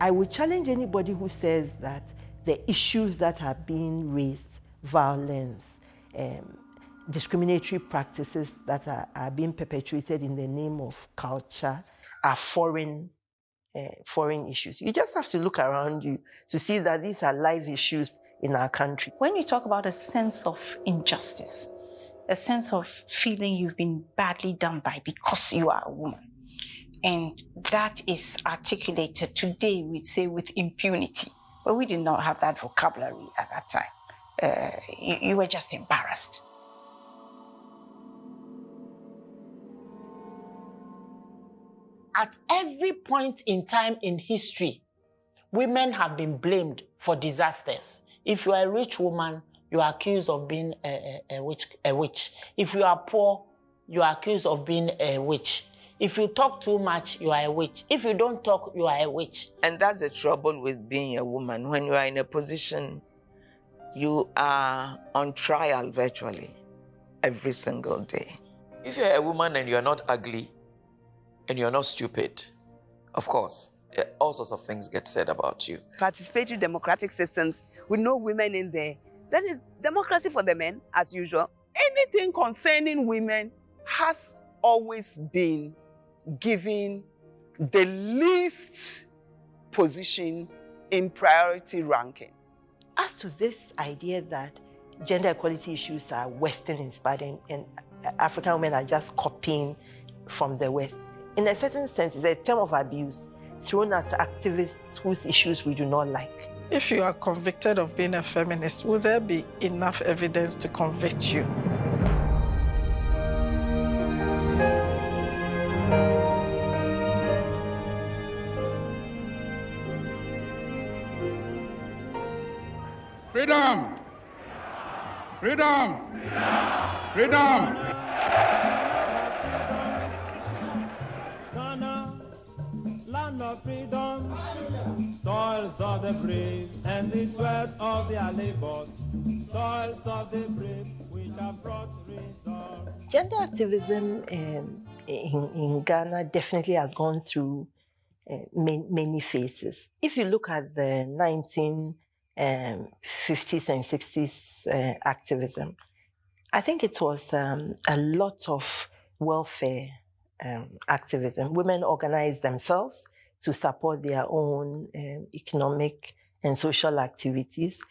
I would challenge anybody who says that the issues that are being raised, violence, discriminatory practices that are being perpetuated in the name of culture, are foreign issues. You just have to look around you to see that these are live issues in our country. When you talk about a sense of injustice, a sense of feeling you've been badly done by because you are a woman, and that is articulated today, we'd say, with impunity. But we did not have that vocabulary at that time. You were just embarrassed. At every point in time in history, women have been blamed for disasters. If you are a rich woman, you are accused of being a witch. If you are poor, you are accused of being a witch. If you talk too much, you are a witch. If you don't talk, you are a witch. And that's the trouble with being a woman. When you are in a position, you are on trial virtually every single day. If you're a woman and you're not ugly and you're not stupid, of course, all sorts of things get said about you. Participatory democratic systems with no women in there, that is democracy for the men, as usual. Anything concerning women has always been given the least position in priority ranking. As to this idea that gender equality issues are Western inspired and African women are just copying from the West, in a certain sense, it's a term of abuse thrown at activists whose issues we do not like. If you are convicted of being a feminist, will there be enough evidence to convict you? Freedom! Freedom! Freedom! Ghana, land of freedom, toils of the brave, and the sweat of their labors, toils of the brave, which have brought results. Gender activism in Ghana definitely has gone through many phases. If you look at the 1950s and 60s activism, I think it was a lot of welfare activism. Women organized themselves to support their own economic and social activities.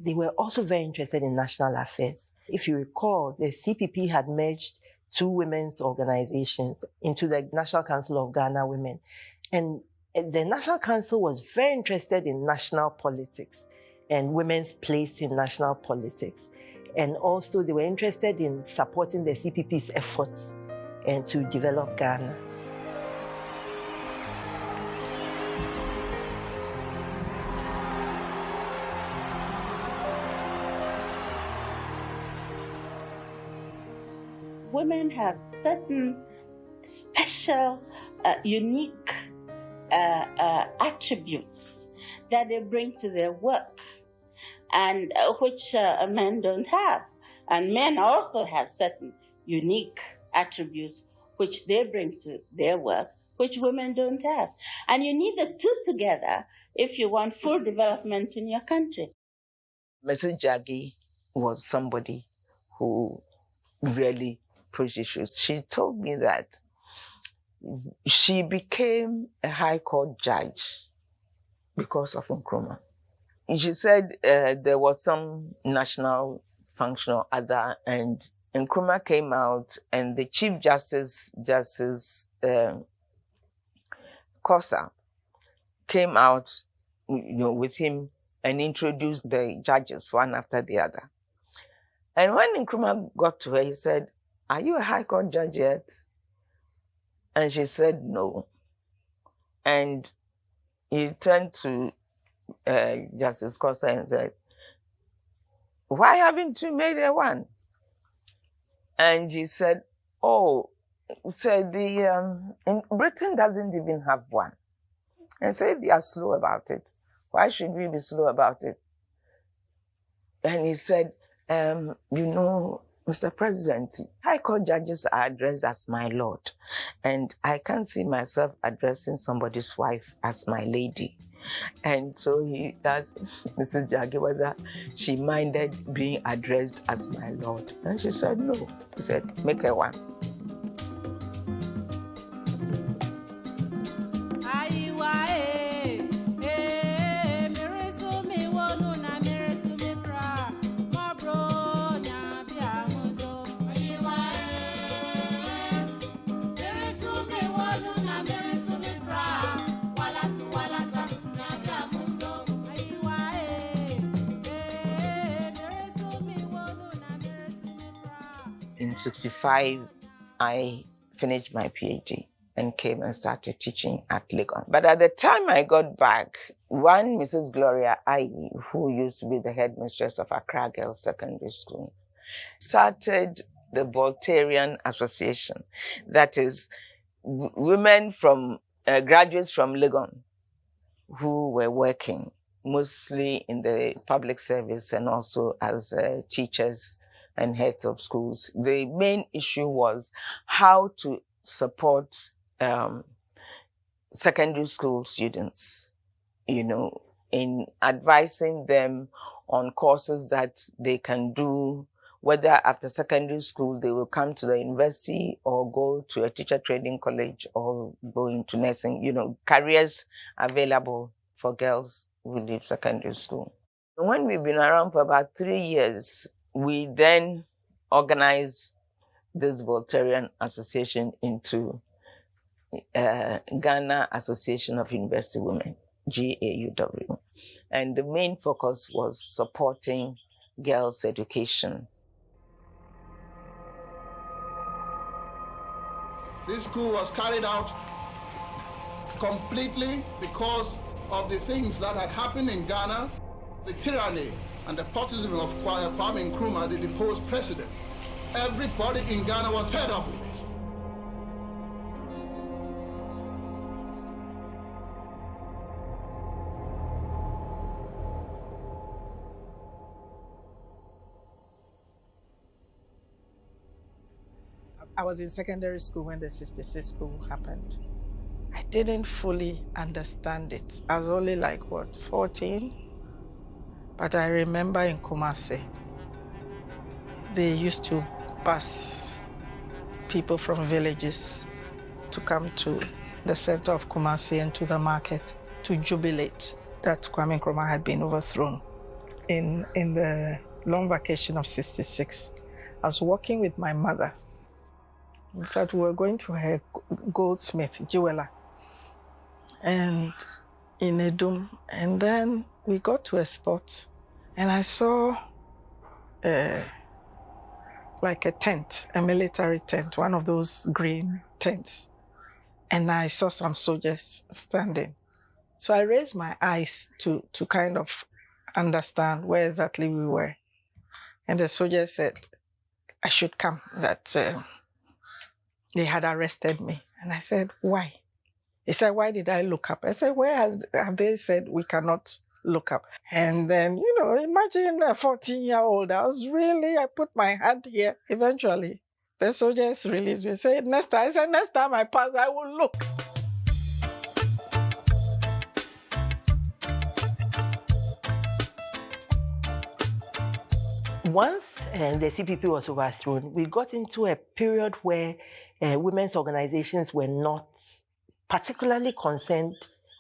They were also very interested in national affairs. If you recall, the CPP had merged two women's organizations into the National Council of Ghana Women. And the National Council was very interested in national politics and women's place in national politics. And also they were interested in supporting the CPP's efforts and to develop Ghana. Women have certain special, unique attributes that they bring to their work, and which men don't have. And men also have certain unique attributes which they bring to their work, which women don't have. And you need the two together if you want full development in your country. Mrs. Jaggi was somebody who really pushed issues. She told me that she became a high court judge because of Nkrumah. She said there was some national function or other, and Nkrumah came out, and the Chief Justice, Kosa, came out, with him and introduced the judges one after the other. And when Nkrumah got to her, he said, "Are you a high court judge yet?" And she said no. And he turned to Justice Kosa and said, "Why haven't you made a one?" And he said, in Britain doesn't even have one. And so if they are slow about it, why should we be slow about it? And he said, Mr. President, High Court judges are addressed as my lord, and I can't see myself addressing somebody's wife as my lady. And so he asked Mrs. Jaggi whether she minded being addressed as my lord. And she said no. He said, make her one. In 65, I finished my PhD and came and started teaching at Legon. But at the time I got back, one Mrs. Gloria Ayi, who used to be the headmistress of Accra Girls Secondary School, started the Voltarian Association. That is, women from graduates from Legon who were working mostly in the public service and also as teachers and heads of schools. The main issue was how to support secondary school students, in advising them on courses that they can do, whether after secondary school they will come to the university or go to a teacher training college or go into nursing, careers available for girls who leave secondary school. When we've been around for about 3 years, we then organized this Voltarian Association into Ghana Association of University Women, GAUW. And the main focus was supporting girls' education. This coup was carried out completely because of the things that had happened in Ghana, the tyranny and the despotism of Kwame Nkrumah, the deposed president. Everybody in Ghana was fed up with it. I was in secondary school when the 66 coup happened. I didn't fully understand it. I was only 14? But I remember in Kumasi, they used to bus people from villages to come to the center of Kumasi and to the market to jubilate that Kwame Nkrumah had been overthrown. In the long vacation of 66, I was walking with my mother. In fact, we were going to her goldsmith, jeweler, and in Edum. And then we got to a spot, and I saw a tent, a military tent, one of those green tents. And I saw some soldiers standing. So I raised my eyes to kind of understand where exactly we were. And the soldier said I should come, that they had arrested me. And I said, why? He said, why did I look up? I said, where have they said we cannot look up? And then, imagine a 14-year-old. I put my hand here. Eventually, the soldiers released me. Said, next time I pass, I will look. Once the CPP was overthrown, we got into a period where women's organizations were not particularly concerned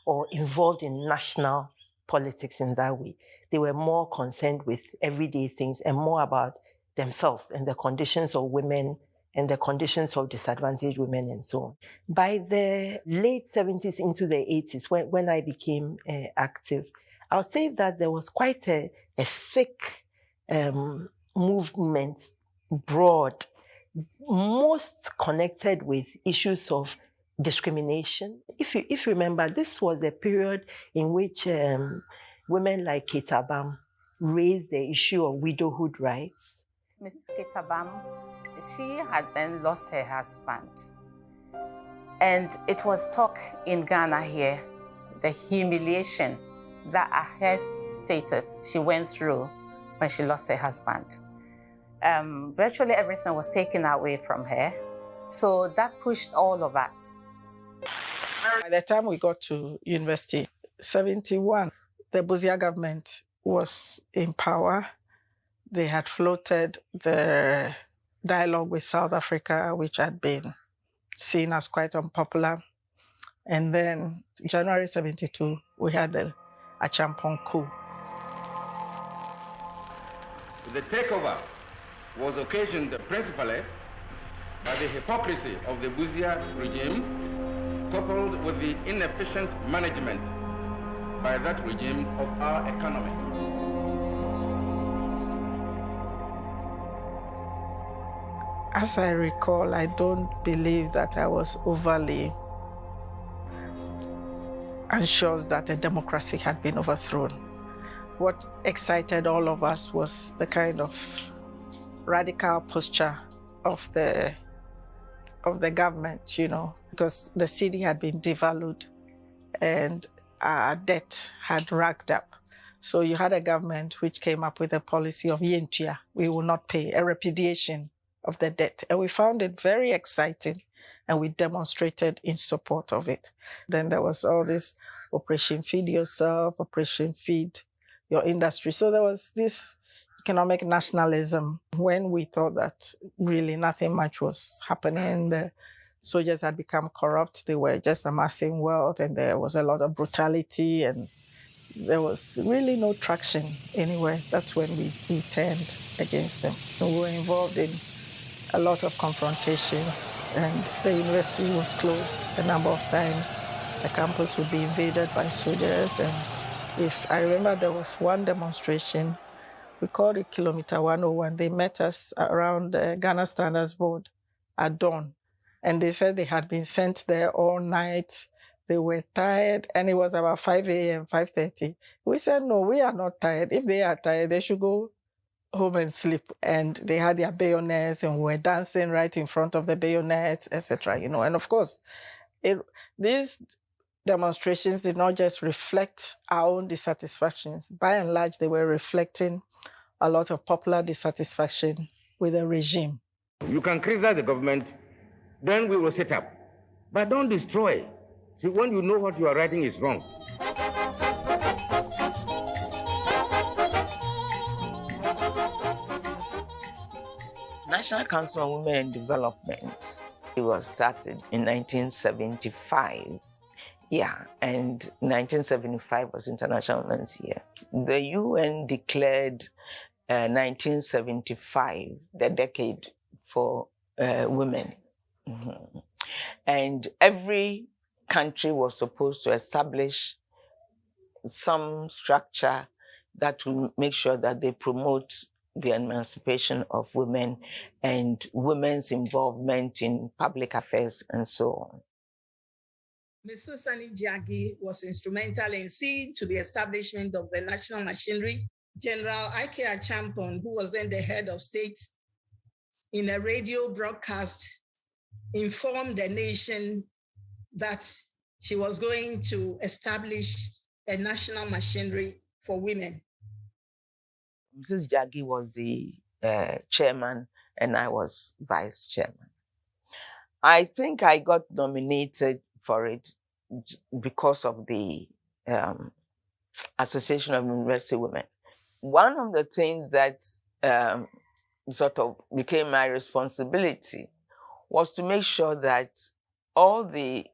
or involved in national politics in that way. They were more concerned with everyday things and more about themselves and the conditions of women and the conditions of disadvantaged women and so on. By the late 70s into the 80s, when I became active, I would say that there was quite a thick movement, broad, most connected with issues of discrimination. If you remember, this was a period in which women like Ketabam raised the issue of widowhood rights. Mrs. Ketabam, she had then lost her husband. And it was talk in Ghana here, the humiliation that her status she went through when she lost her husband. Virtually everything was taken away from her. So that pushed all of us. By the time we got to university, 71, the Busia government was in power. They had floated the dialogue with South Africa, which had been seen as quite unpopular. And then January 72, we had the Achampong coup. The takeover was occasioned principally by the hypocrisy of the Busia regime, coupled with the inefficient management by that regime of our economy. As I recall, I don't believe that I was overly anxious that a democracy had been overthrown. What excited all of us was the kind of radical posture of the government, you know, because the city had been devalued and our debt had racked up. So you had a government which came up with a policy of yentia, we will not pay, a repudiation of the debt. And we found it very exciting and we demonstrated in support of it. Then there was all this Operation Feed Yourself, Operation Feed Your Industry. So there was this economic nationalism when we thought that really nothing much was happening. The soldiers had become corrupt. They were just amassing wealth and there was a lot of brutality and there was really no traction anywhere. That's when we turned against them. And we were involved in a lot of confrontations and the university was closed a number of times. The campus would be invaded by soldiers. And if I remember, there was one demonstration, we called it Kilometer 101. They met us around the Ghana Standards Board at dawn. And they said they had been sent there all night. They were tired, and it was about 5 a.m., 5:30. We said, no, we are not tired. If they are tired, they should go home and sleep. And they had their bayonets, and we were dancing right in front of the bayonets, etc. You know, and of course, these demonstrations did not just reflect our own dissatisfactions. By and large, they were reflecting a lot of popular dissatisfaction with the regime. You can criticize the government, then we will sit up. But don't destroy. See, when you know what you are writing is wrong. National Council on Women and Development, it was started in 1975. Yeah, and 1975 was International Women's Year. The UN declared 1975 the decade for women. Mm-hmm. And every country was supposed to establish some structure that will make sure that they promote the emancipation of women and women's involvement in public affairs and so on. Mrs. Sani Jagi was instrumental in seeing to the establishment of the national machinery. General Ike Achampong, who was then the head of state, in a radio broadcast, informed the nation that she was going to establish a national machinery for women. Mrs. Jagi was the chairman and I was vice chairman. I think I got nominated for it because of the Association of University Women. One of the things that sort of became my responsibility was to make sure that all the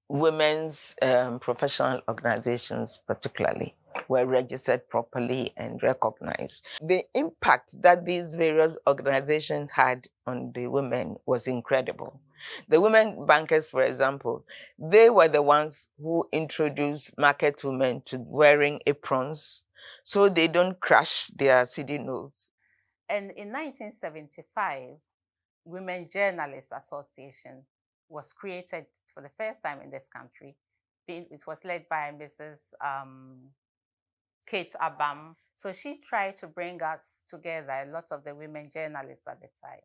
women's professional organizations particularly were registered properly and recognized. The impact that these various organizations had on the women was incredible. The women bankers, for example, they were the ones who introduced market women to wearing aprons so they don't crash their CD notes. And in 1975, Women Journalists Association was created for the first time in this country. It was led by Mrs. Kate Abam. So she tried to bring us together, a lot of the women journalists at the time.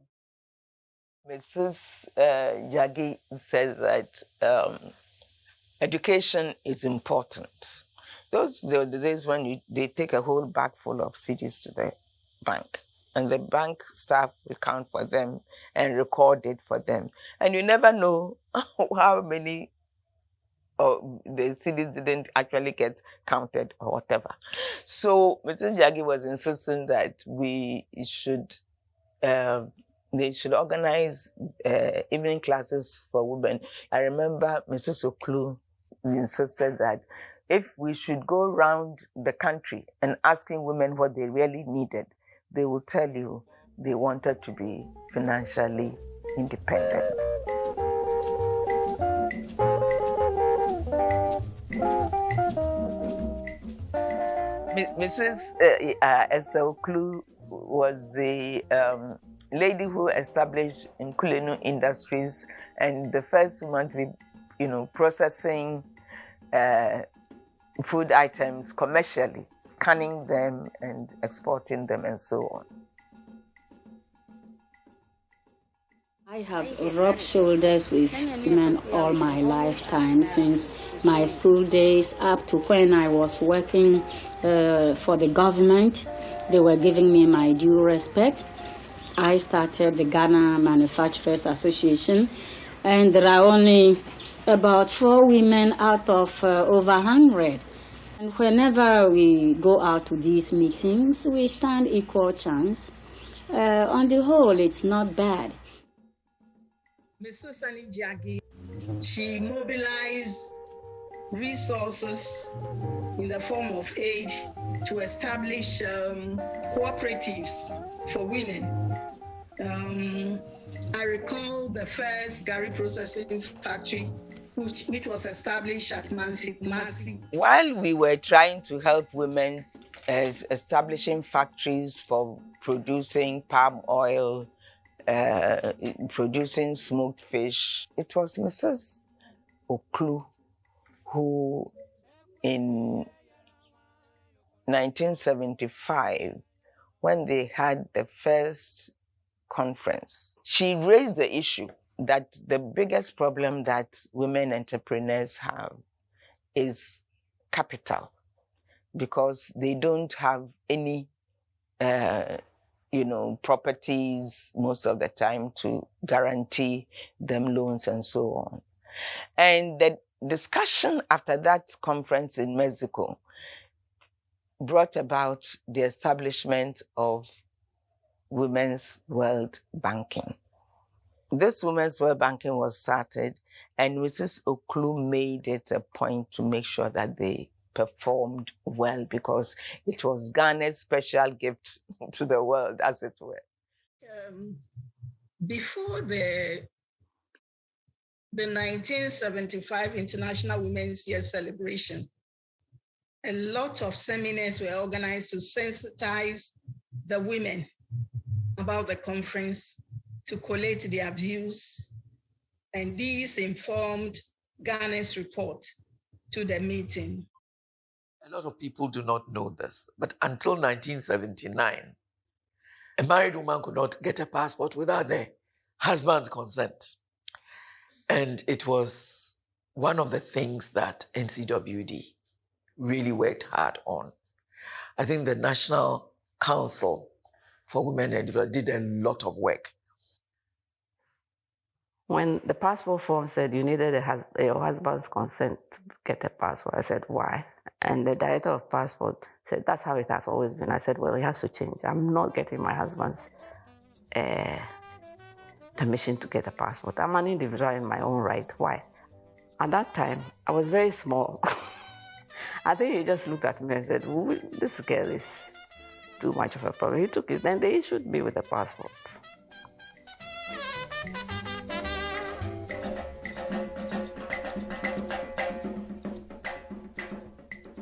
Mrs. Jagi said that education is important. Those were the days when they take a whole bag full of CDs to the bank and the bank staff will count for them and record it for them. And you never know how many the cedis didn't actually get counted or whatever. So Mrs. Jaggi was insisting that they should organize evening classes for women. I remember Mrs. Oklu insisted that if we should go around the country and asking women what they really needed, they will tell you they wanted to be financially independent. Mrs. Aseye Oklu was the lady who established Nkulenu Industries and the first woman to be, processing food items commercially, canning them and exporting them and so on. I have rubbed shoulders with women all my lifetime, since my school days up to when I was working for the government. They were giving me my due respect. I started the Ghana Manufacturers Association, and there are only about 4 women out of over 100. And whenever we go out to these meetings, we stand equal chance. On the whole, it's not bad. Mrs. Aseye Jaggi, she mobilized resources in the form of aid to establish cooperatives for women. I recall the first Gari processing factory, which was established at Kumasi. While we were trying to help women establishing factories for producing palm oil, producing smoked fish, it was Mrs. Oklu who, in 1975, when they had the first conference, she raised the issue that the biggest problem that women entrepreneurs have is capital, because they don't have any properties most of the time to guarantee them loans and so on. And the discussion after that conference in Mexico brought about the establishment of Women's World Banking. This Women's World Banking was started, and Mrs. Oklu made it a point to make sure that they performed well, because it was Ghana's special gift to the world, as it were. Before the 1975 International Women's Year celebration, a lot of seminars were organized to sensitize the women about the conference, to collate their views, and these informed Ghana's report to the meeting. A lot of people do not know this, but until 1979, a married woman could not get a passport without the husband's consent. And it was one of the things that NCWD really worked hard on. I think the National Council for Women and Development did a lot of work. When the passport form said you needed your husband's consent to get a passport, I said, why? And the director of passport said, that's how it has always been. I said, well, it has to change. I'm not getting my husband's permission to get a passport. I'm an individual in my own right. Why? At that time, I was very small. I think he just looked at me and said, this girl is too much of a problem. He took it, then they issued me with a passport.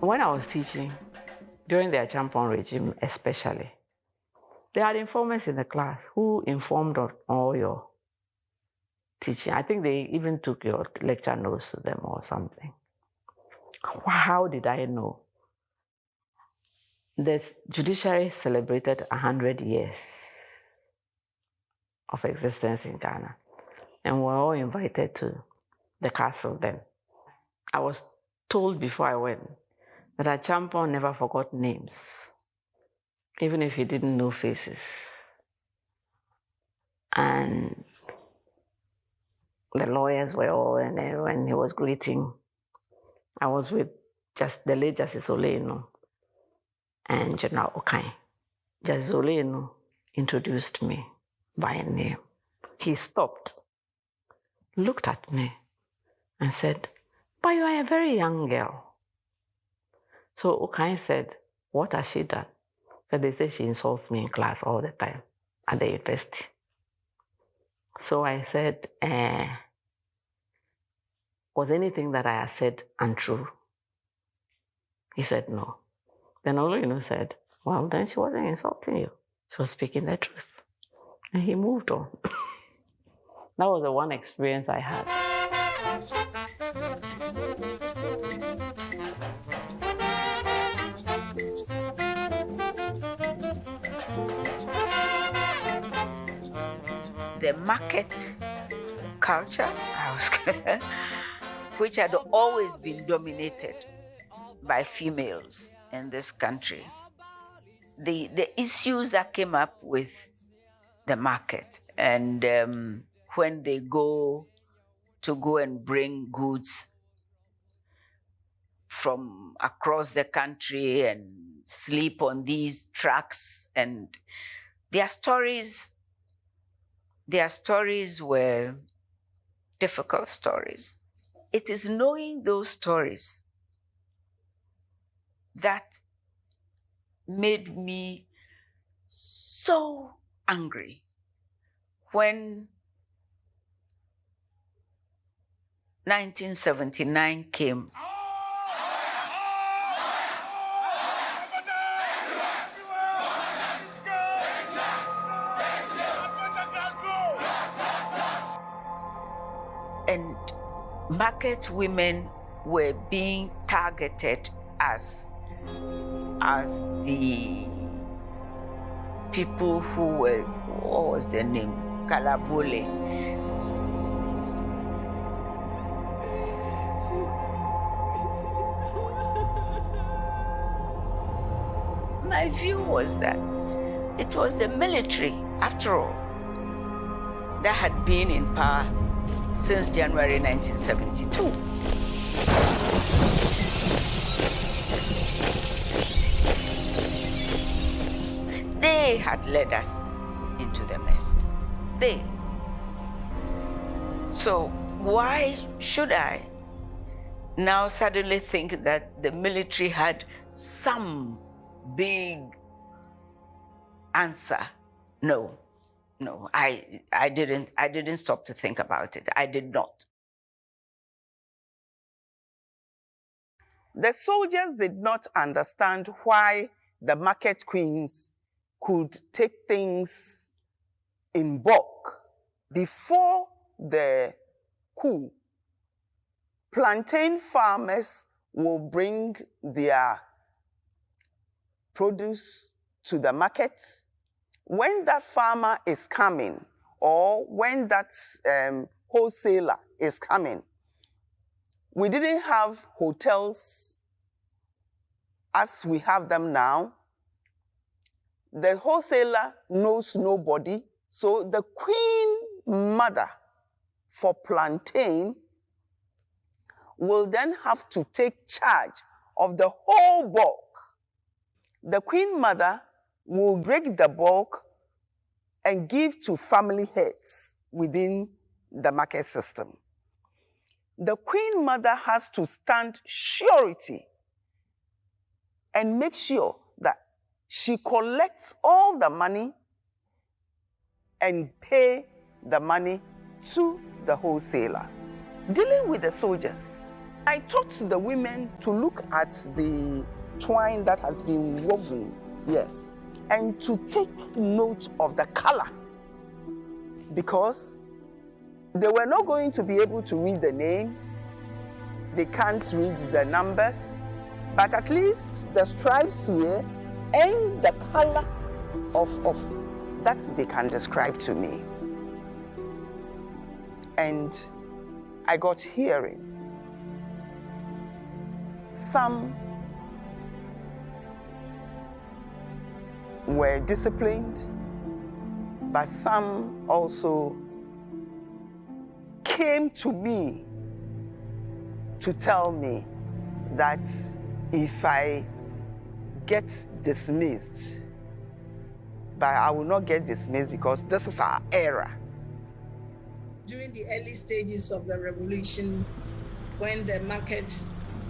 When I was teaching, during the Achampon regime especially, they had informants in the class who informed on all your teaching. I think they even took your lecture notes to them or something. How did I know? The judiciary celebrated 100 years of existence in Ghana, and we were all invited to the castle then. I was told before I went that Achampon never forgot names, even if he didn't know faces. And the lawyers were all, and then when he was greeting, I was with just the late Justice Oleno and General Okai. Justice Oleno introduced me by name. He stopped, looked at me, and said, "But you are a very young girl." So Okai said, "What has she done?" So they say she insults me in class all the time at the university. So I said, was anything that I had said untrue? He said, no. Then Oleno said, well, then she wasn't insulting you. She was speaking the truth. And he moved on. That was the one experience I had. The market culture, which had always been dominated by females in this country. The issues that came up with the market, and when they go and bring goods from across the country and sleep on these trucks, and their stories were difficult stories. It is knowing those stories that made me so angry when 1979 came. And market women were being targeted as the people who were, what was their name? Kalabole. My view was that it was the military, after all, that had been in power since January 1972. They had led us into the mess. So why should I now suddenly think that the military had some big answer? No, I didn't stop to think about it. I did not. The soldiers did not understand why the market queens could take things in bulk. Before the coup, plantain farmers will bring their produce to the markets. When that farmer is coming, or when that wholesaler is coming, we didn't have hotels as we have them now. The wholesaler knows nobody, so the queen mother for plantain will then have to take charge of the whole bulk. The queen mother will break the bulk and give to family heads within the market system. The queen mother has to stand surety and make sure that she collects all the money and pay the money to the wholesaler. Dealing with the soldiers, I taught the women to look at the twine that has been woven, yes, and to take note of the color, because they were not going to be able to read the names. They can't read the numbers, but at least the stripes here and the color of that they can describe to me. And I got hearing. Some were disciplined, but some also came to me to tell me that if I get dismissed, but I will not get dismissed because this is our era. During the early stages of the revolution, when the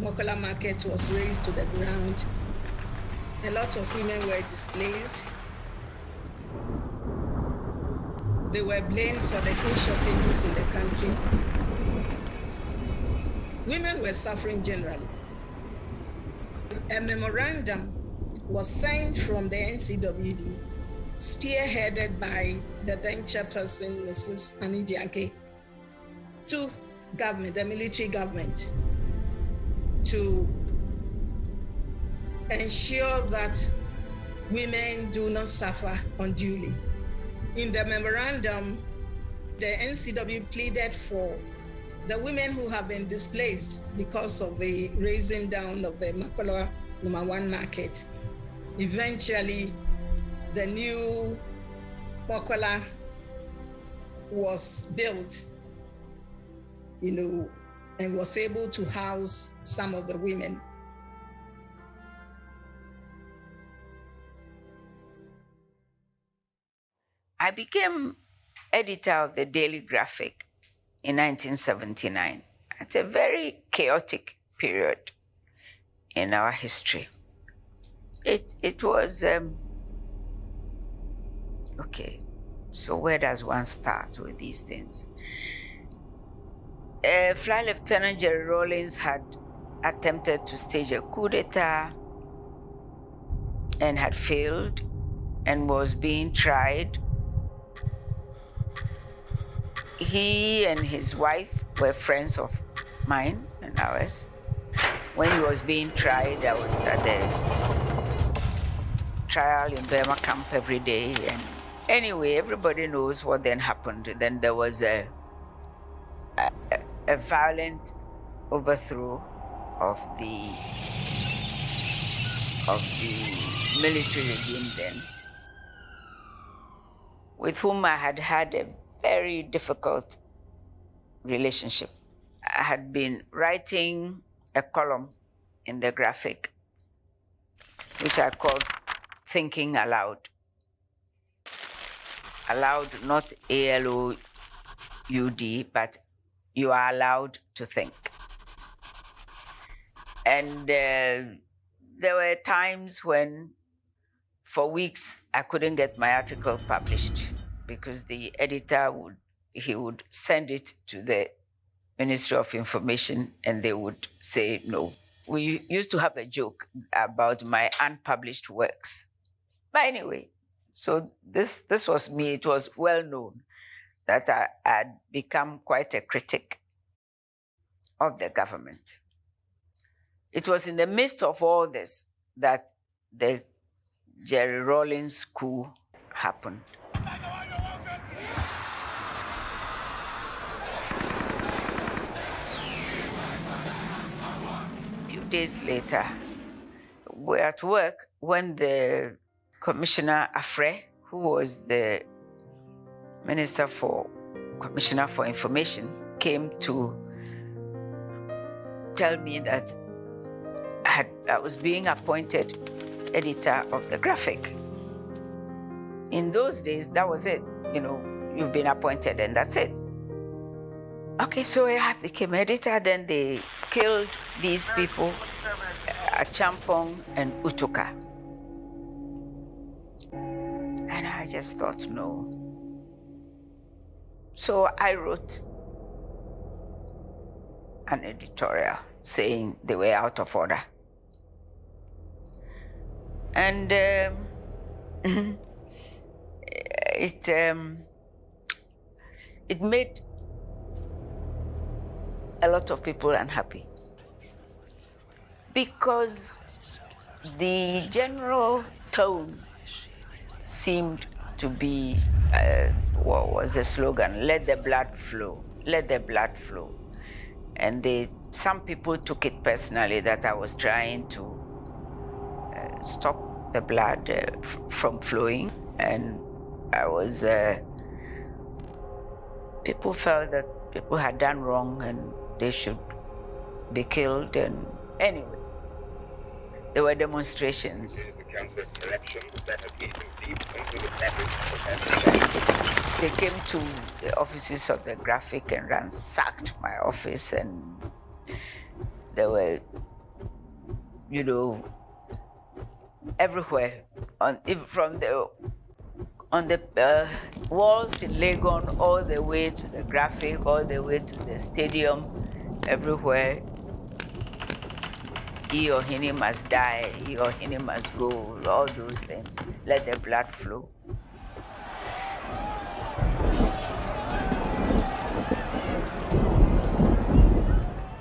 Mokola market was razed to the ground, a lot of women were displaced. They were blamed for the food shortages in the country. Women were suffering generally. A memorandum was signed from the NCWD, spearheaded by the then chairperson, Mrs. Annie Diake, to government, the military government, to ensure that women do not suffer unduly. In the memorandum, the NCW pleaded for the women who have been displaced because of the raising down of the Mokola number 1 market. Eventually, the new Mokola was built, and was able to house some of the women. I became editor of the Daily Graphic in 1979 at a very chaotic period in our history. It was, okay, so where does one start with these things? Flight Lieutenant Jerry Rawlings had attempted to stage a coup d'etat and had failed and was being tried. He and his wife were friends of mine and ours. When he was being tried, I was at the trial in Burma camp every day. And anyway, everybody knows what then happened. Then there was a violent overthrow of the military regime then, with whom I had had a very difficult relationship. I had been writing a column in the Graphic, which I called Thinking Aloud. Aloud, not A-L-O-U-D, but you are allowed to think. And there were times when, for weeks, I couldn't get my article published because the editor would send it to the Ministry of Information and they would say no. We used to have a joke about my unpublished works. But anyway, so this was me. It was well known that I had become quite a critic of the government. It was in the midst of all this that the Jerry Rawlings coup happened. A few days later, we were at work when the Commissioner Afre, who was the Commissioner for Information, came to tell me that I was being appointed editor of the Graphic. In those days, that was it. You've been appointed and that's it. Okay, so I became editor. Then they killed these people, Achampong and Utuka. And I just thought, no. So I wrote an editorial saying they were out of order. And it made a lot of people unhappy because the general tone seemed to be, what was the slogan? Let the blood flow, let the blood flow. And some people took it personally that I was trying to stop the blood from flowing. And I was, people felt that people had done wrong and they should be killed. And anyway, there were demonstrations. They came to the offices of the Graphic and ransacked my office, and there were, you know, everywhere, on the walls in Legon, all the way to the Graphic, all the way to the stadium, everywhere. Iohini must die, Iohini must go, all those things. Let the blood flow.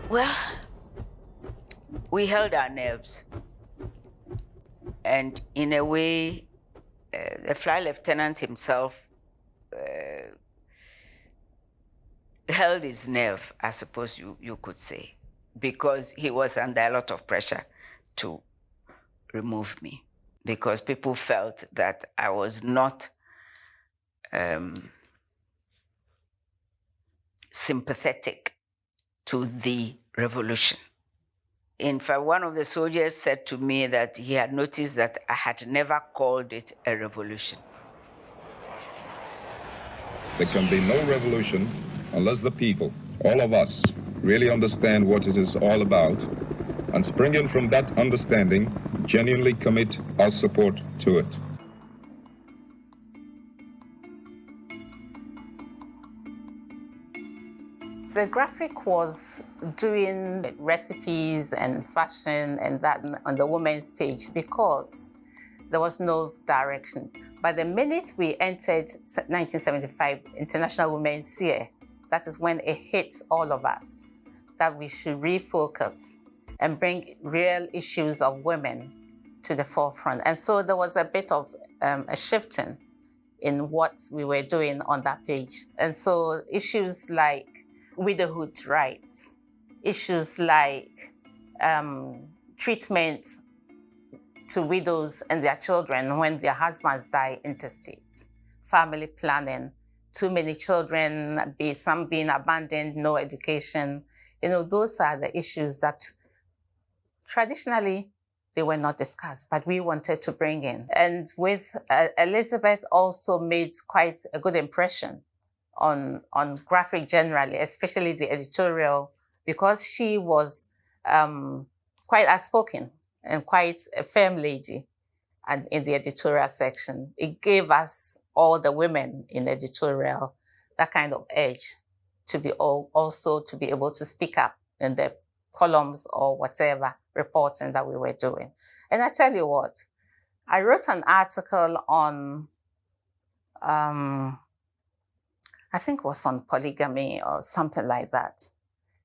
Well, we held our nerves. And in a way, the flight lieutenant himself held his nerve, I suppose you could say, because he was under a lot of pressure to remove me, because people felt that I was not sympathetic to the revolution. In fact, one of the soldiers said to me that he had noticed that I had never called it a revolution. There can be no revolution unless the people, all of us, really understand what it is all about, and springing from that understanding, genuinely commit our support to it. The Graphic was doing recipes and fashion and that on the women's page because there was no direction. But the minute we entered 1975 International Women's Year, that is when it hit all of us that we should refocus and bring real issues of women to the forefront. And so there was a bit of a shifting in what we were doing on that page. And so issues like widowhood rights, issues like treatment to widows and their children when their husbands die intestate, family planning, too many children, some being abandoned, no education. You know, those are the issues that traditionally they were not discussed, but we wanted to bring in. And with Elizabeth also made quite a good impression on Graphic generally, especially the editorial, because she was quite outspoken and quite a firm lady and in the editorial section. It gave us, all the women in editorial, that kind of edge to be also to be able to speak up in the columns or whatever reporting that we were doing. And I tell you what, I wrote an article on, I think it was on polygamy or something like that.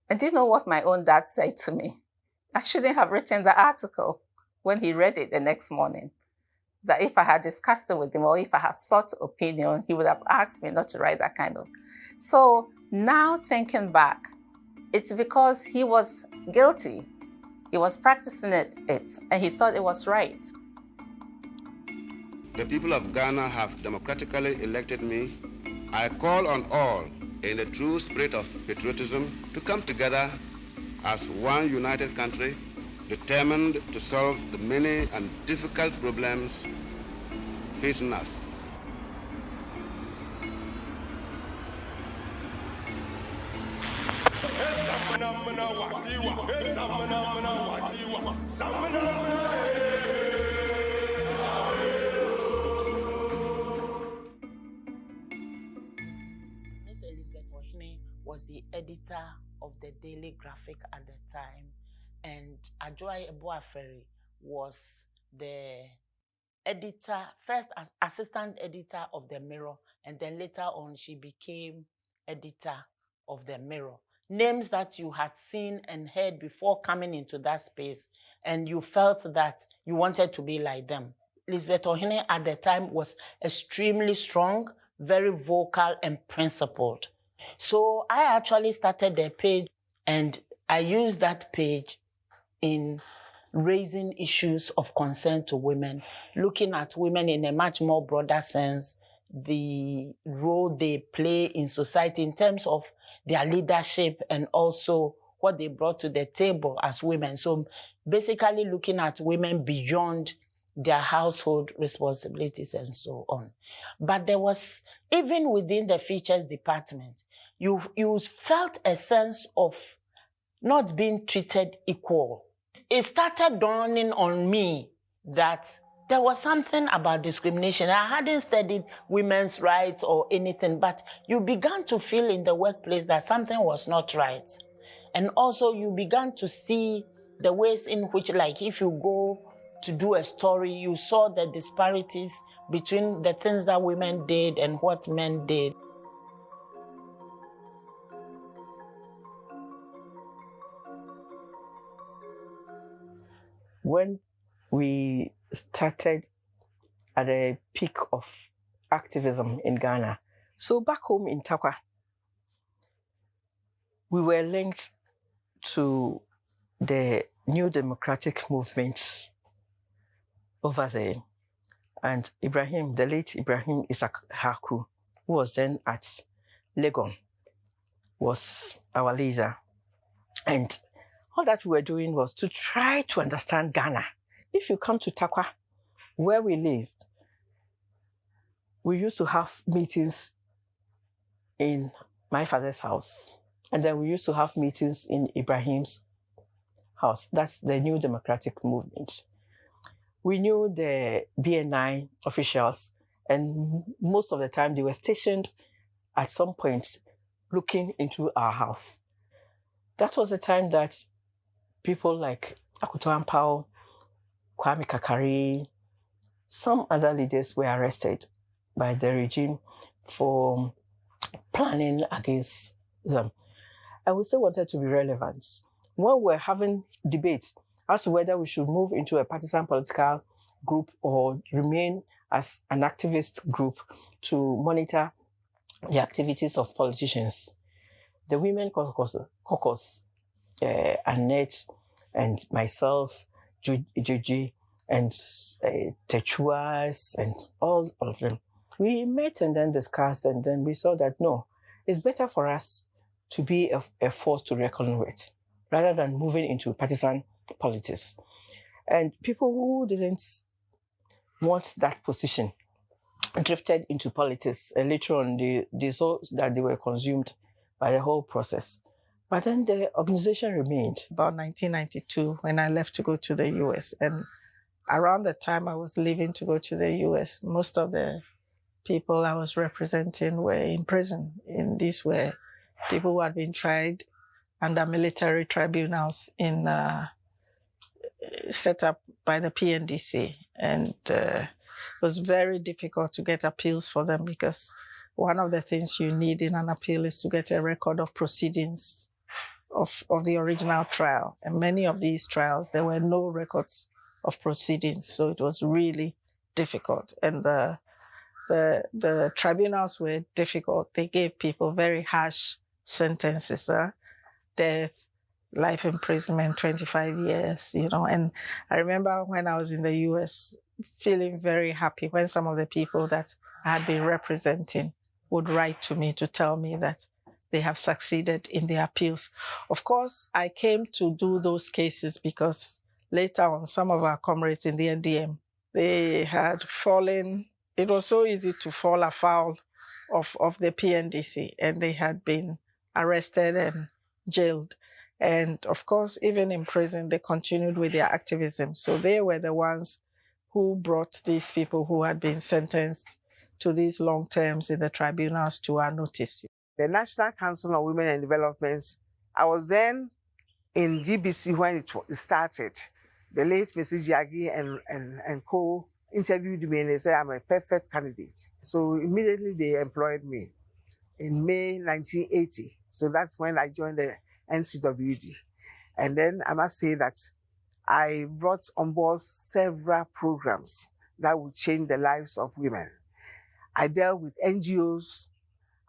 And do you know what my own dad said to me? I shouldn't have written the article when he read it the next morning. That if I had discussed it with him or if I had sought opinion, he would have asked me not to write that kind of. So now thinking back, it's because he was guilty. He was practicing it and he thought it was right. The people of Ghana have democratically elected me. I call on all in the true spirit of patriotism to come together as one united country, determined to solve the many and difficult problems facing us. Miss Elizabeth Ohene was the editor of the Daily Graphic at the time, and Adjoa Eboaferi was the editor, first as assistant editor of the Mirror, and then later on she became editor of the Mirror. Names that you had seen and heard before coming into that space, and you felt that you wanted to be like them. Elizabeth Ohene at the time was extremely strong, very vocal and principled. So I actually started the page, and I used that page in raising issues of concern to women, looking at women in a much more broader sense, the role they play in society in terms of their leadership and also what they brought to the table as women. So basically looking at women beyond their household responsibilities and so on. But there was, even within the features department, you felt a sense of not being treated equal. It started dawning on me that there was something about discrimination. I hadn't studied women's rights or anything, but you began to feel in the workplace that something was not right. And also you began to see the ways in which, like if you go to do a story, you saw the disparities between the things that women did and what men did. When we started at the peak of activism in Ghana, so back home in Takwa, we were linked to the new democratic movements over there. And Ibrahim, the late Ibrahim Isaac Haku, who was then at Legon, was our leader. And all that we were doing was to try to understand Ghana. If you come to Takwa, where we lived, we used to have meetings in my father's house. And then we used to have meetings in Ibrahim's house. That's the New Democratic Movement. We knew the BNI officials, and most of the time they were stationed at some point looking into our house. That was the time that people like Akuto Ampao, Kwame Kakari, some other leaders were arrested by the regime for planning against them. And we still wanted to be relevant. When we were having debates as to whether we should move into a partisan political group or remain as an activist group to monitor the activities of politicians, the Women Caucus, Annette and myself, Juji, and Techuas, and all of them, we met and then discussed, and then we saw that no, it's better for us to be a force to reckon with, rather than moving into partisan politics. And people who didn't want that position drifted into politics, and later on they saw that they were consumed by the whole process. But then the organization remained. About 1992, when I left to go to the US, and around the time I was leaving to go to the US, most of the people I was representing were in prison. And these were people who had been tried under military tribunals set up by the PNDC. And it was very difficult to get appeals for them, because one of the things you need in an appeal is to get a record of proceedings of the original trial. And many of these trials, there were no records of proceedings. So it was really difficult. And the tribunals were difficult. They gave people very harsh sentences, death, life imprisonment, 25 years, And I remember when I was in the US feeling very happy when some of the people that I had been representing would write to me to tell me that they have succeeded in their appeals. Of course, I came to do those cases because later on, some of our comrades in the NDM, they had fallen. It was so easy to fall afoul of the PNDC, and they had been arrested and jailed. And of course, even in prison, they continued with their activism. So they were the ones who brought these people who had been sentenced to these long terms in the tribunals to our notice. The National Council on Women and Development, I was then in GBC when it started. The late Mrs. Yagi and co interviewed me, and they said I'm a perfect candidate. So immediately they employed me in May 1980. So that's when I joined the NCWD. And then I must say that I brought on board several programs that would change the lives of women. I dealt with NGOs.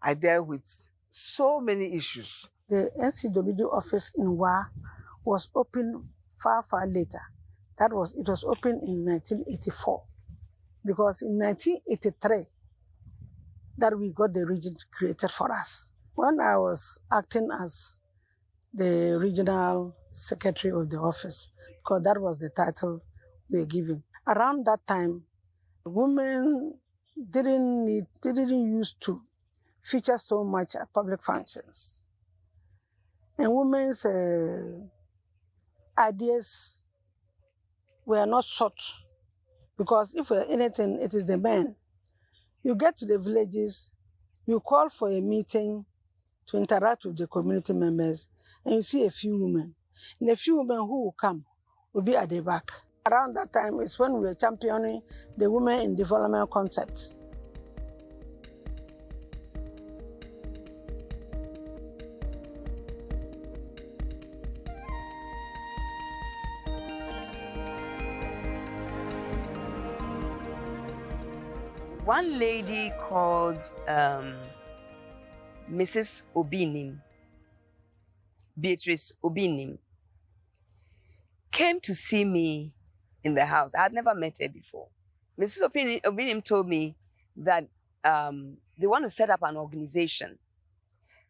I dealt with so many issues. The NCWD office in Wa was opened far, far later. It was opened in 1984. Because in 1983, that we got the region created for us. When I was acting as the regional secretary of the office, because that was the title we were given. Around that time, women didn't used to feature so much at public functions. And women's ideas were not sought, because if anything, it is the men. You get to the villages, you call for a meeting to interact with the community members, and you see a few women. And a few women who will come will be at the back. Around that time is when we were championing the women in development concept. One lady called Mrs. Obinim, Beatrice Obinim, came to see me in the house. I had never met her before. Mrs. Obinim told me that they want to set up an organization,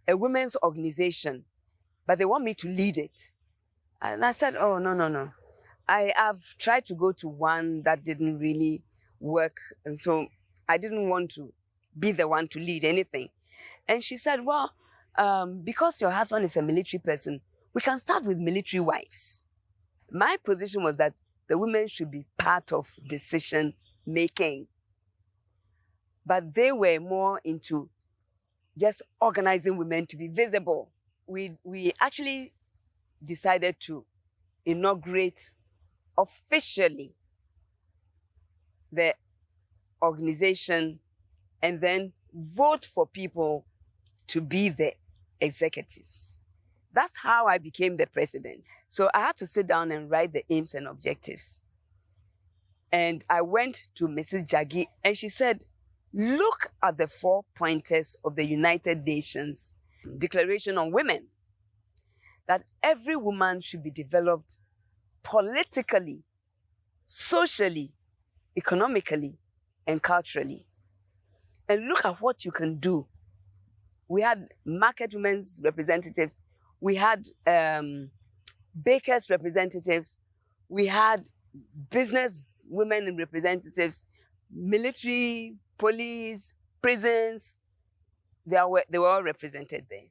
a women's organization, but they want me to lead it. And I said, oh, no. I have tried to go to one that didn't really work, and so I didn't want to be the one to lead anything. And she said, well, because your husband is a military person, we can start with military wives. My position was that the women should be part of decision making. But they were more into just organizing women to be visible. We actually decided to inaugurate officially the organization and then vote for people to be the executives. That's how I became the president. So I had to sit down and write the aims and objectives. And I went to Mrs. Jaggi and she said, look at the 4 pointers of the United Nations Declaration on Women, that every woman should be developed politically, socially, economically, and culturally. And look at what you can do. We had market women's representatives, we had bakers representatives, we had business women representatives, military, police, prisons. They were all represented there.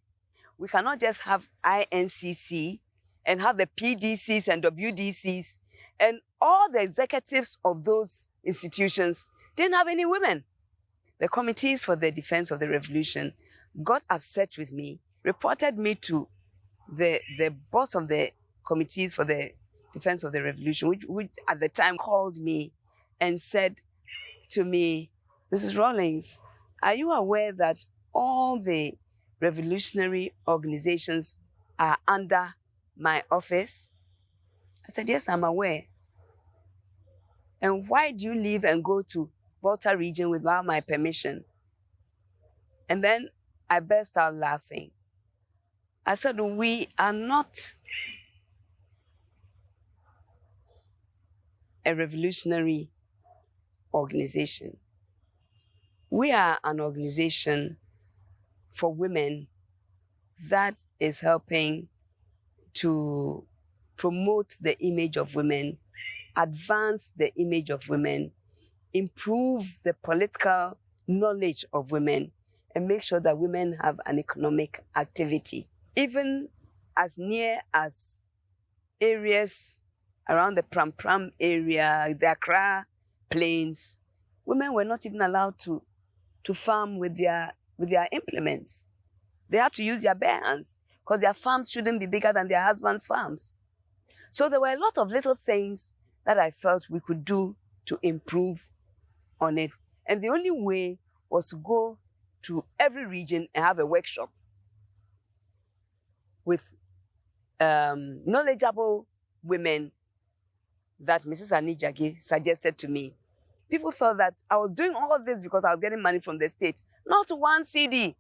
We cannot just have INCC and have the PDCs and WDCs and all the executives of those institutions didn't have any women. The committees for the defense of the revolution got upset with me, reported me to the boss of the committees for the defense of the revolution, which at the time called me and said to me, Mrs. Rawlings, are you aware that all the revolutionary organizations are under my office? I said, yes, I'm aware. And why do you leave and go to Volta region without my permission? And then I burst out laughing. I said, we are not a revolutionary organization. We are an organization for women that is helping to promote the image of women, advance the image of women, improve the political knowledge of women, and make sure that women have an economic activity. Even as near as areas around the Pram Pram area, the Accra plains, women were not even allowed to farm with their implements. They had to use their bare hands because their farms shouldn't be bigger than their husbands' farms. So there were a lot of little things that I felt we could do to improve on it. And the only way was to go to every region and have a workshop with knowledgeable women that Mrs. Annie Jaggi suggested to me. People thought that I was doing all of this because I was getting money from the state. Not one CD.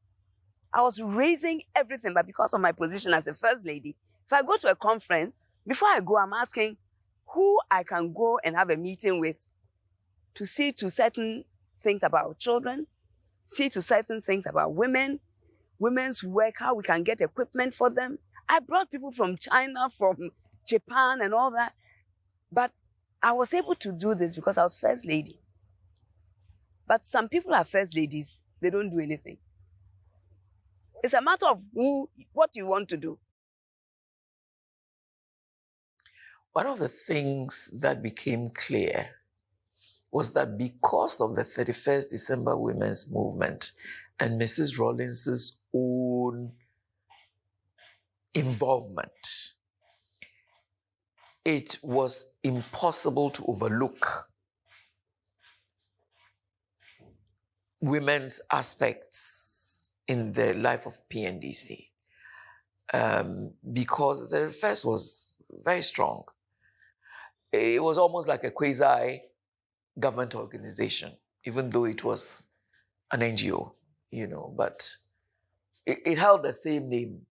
I was raising everything, but because of my position as a first lady, if I go to a conference, before I go, I'm asking who I can go and have a meeting with to see to certain things about children, see to certain things about women, women's work, how we can get equipment for them. I brought people from China, from Japan and all that. But I was able to do this because I was first lady. But some people are first ladies, they don't do anything. It's a matter of what you want to do. One of the things that became clear was that because of the 31st December Women's Movement and Mrs. Rawlings's own involvement, it was impossible to overlook women's aspects in the life of PNDC, because the first was very strong. It was almost like a quasi-government organization, even though it was an NGO, but it held the same name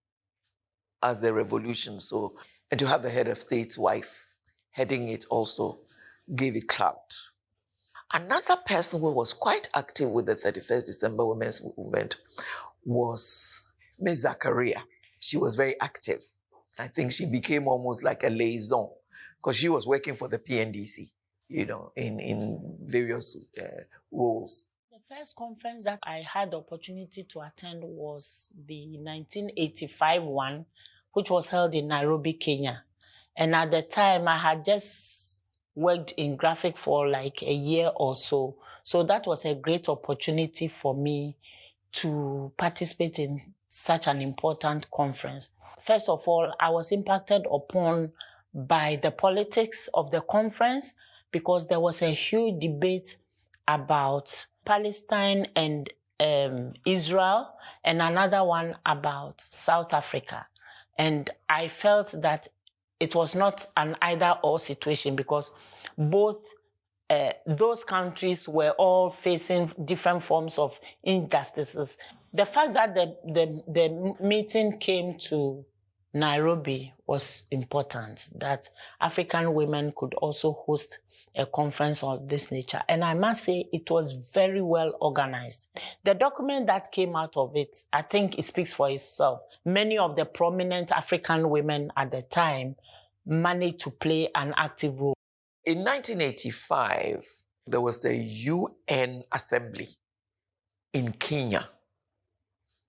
as the revolution. So, and to have the head of state's wife heading it also gave it clout. Another person who was quite active with the 31st December Women's Movement was Ms. Zakaria. She was very active. I think she became almost like a liaison because she was working for the PNDC, in various roles. The first conference that I had the opportunity to attend was the 1985 one, which was held in Nairobi, Kenya. And at the time, I had just worked in graphic for like a year or so. So that was a great opportunity for me to participate in such an important conference. First of all, I was impacted upon by the politics of the conference because there was a huge debate about Palestine and Israel, and another one about South Africa. And I felt that it was not an either-or situation because both those countries were all facing different forms of injustices. The fact that the meeting came to Nairobi was important, that African women could also host a conference of this nature. And I must say it was very well organized. The document that came out of it, I think it speaks for itself. Many of the prominent African women at the time managed to play an active role. In 1985, there was the UN Assembly in Kenya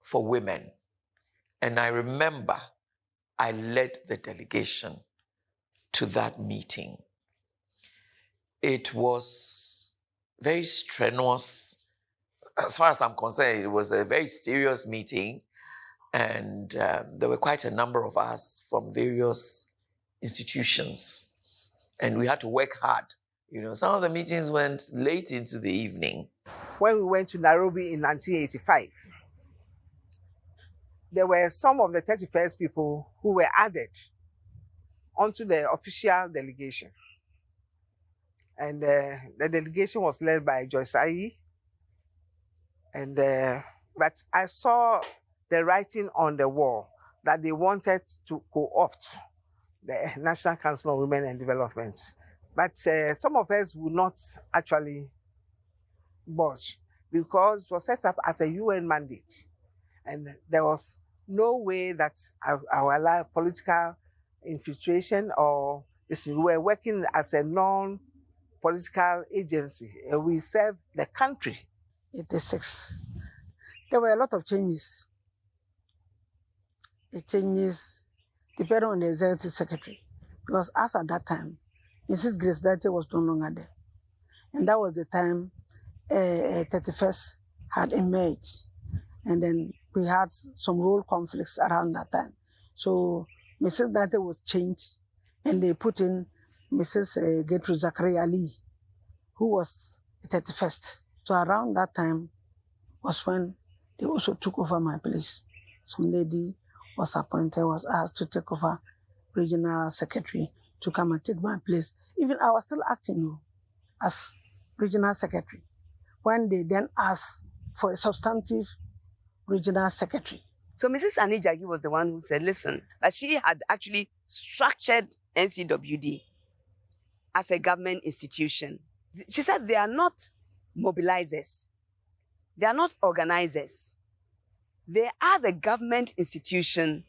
for women. And I remember I led the delegation to that meeting. It was very strenuous. As far as I'm concerned, it was a very serious meeting. And there were quite a number of us from various institutions. And we had to work hard. Some of the meetings went late into the evening. When we went to Nairobi in 1985, there were some of the 31st people who were added onto the official delegation. And the delegation was led by Joyce Ayi. And but I saw the writing on the wall that they wanted to co-opt the National Council on Women and Development. But some of us would not actually budge because it was set up as a UN mandate. And there was no way that I would allow political infiltration or we were working as a non-political agency. We serve the country. 86. There were a lot of changes. The changes depended on the executive secretary. Because as at that time, Mrs. Grace Date was no longer there. And that was the time 31st had emerged. And then we had some role conflicts around that time. So Mrs. Date was changed and they put in Mrs. Gertrude Zakaria Ali, who was 31st. So around that time was when they also took over my place. Some lady was appointed, was asked to take over regional secretary to come and take my place. Even I was still acting as regional secretary when they then asked for a substantive regional secretary. So Mrs. Annie Jaggi was the one who said, listen, that she had actually structured NCWD as a government institution. She said they are not mobilizers. They are not organizers. They are the government institution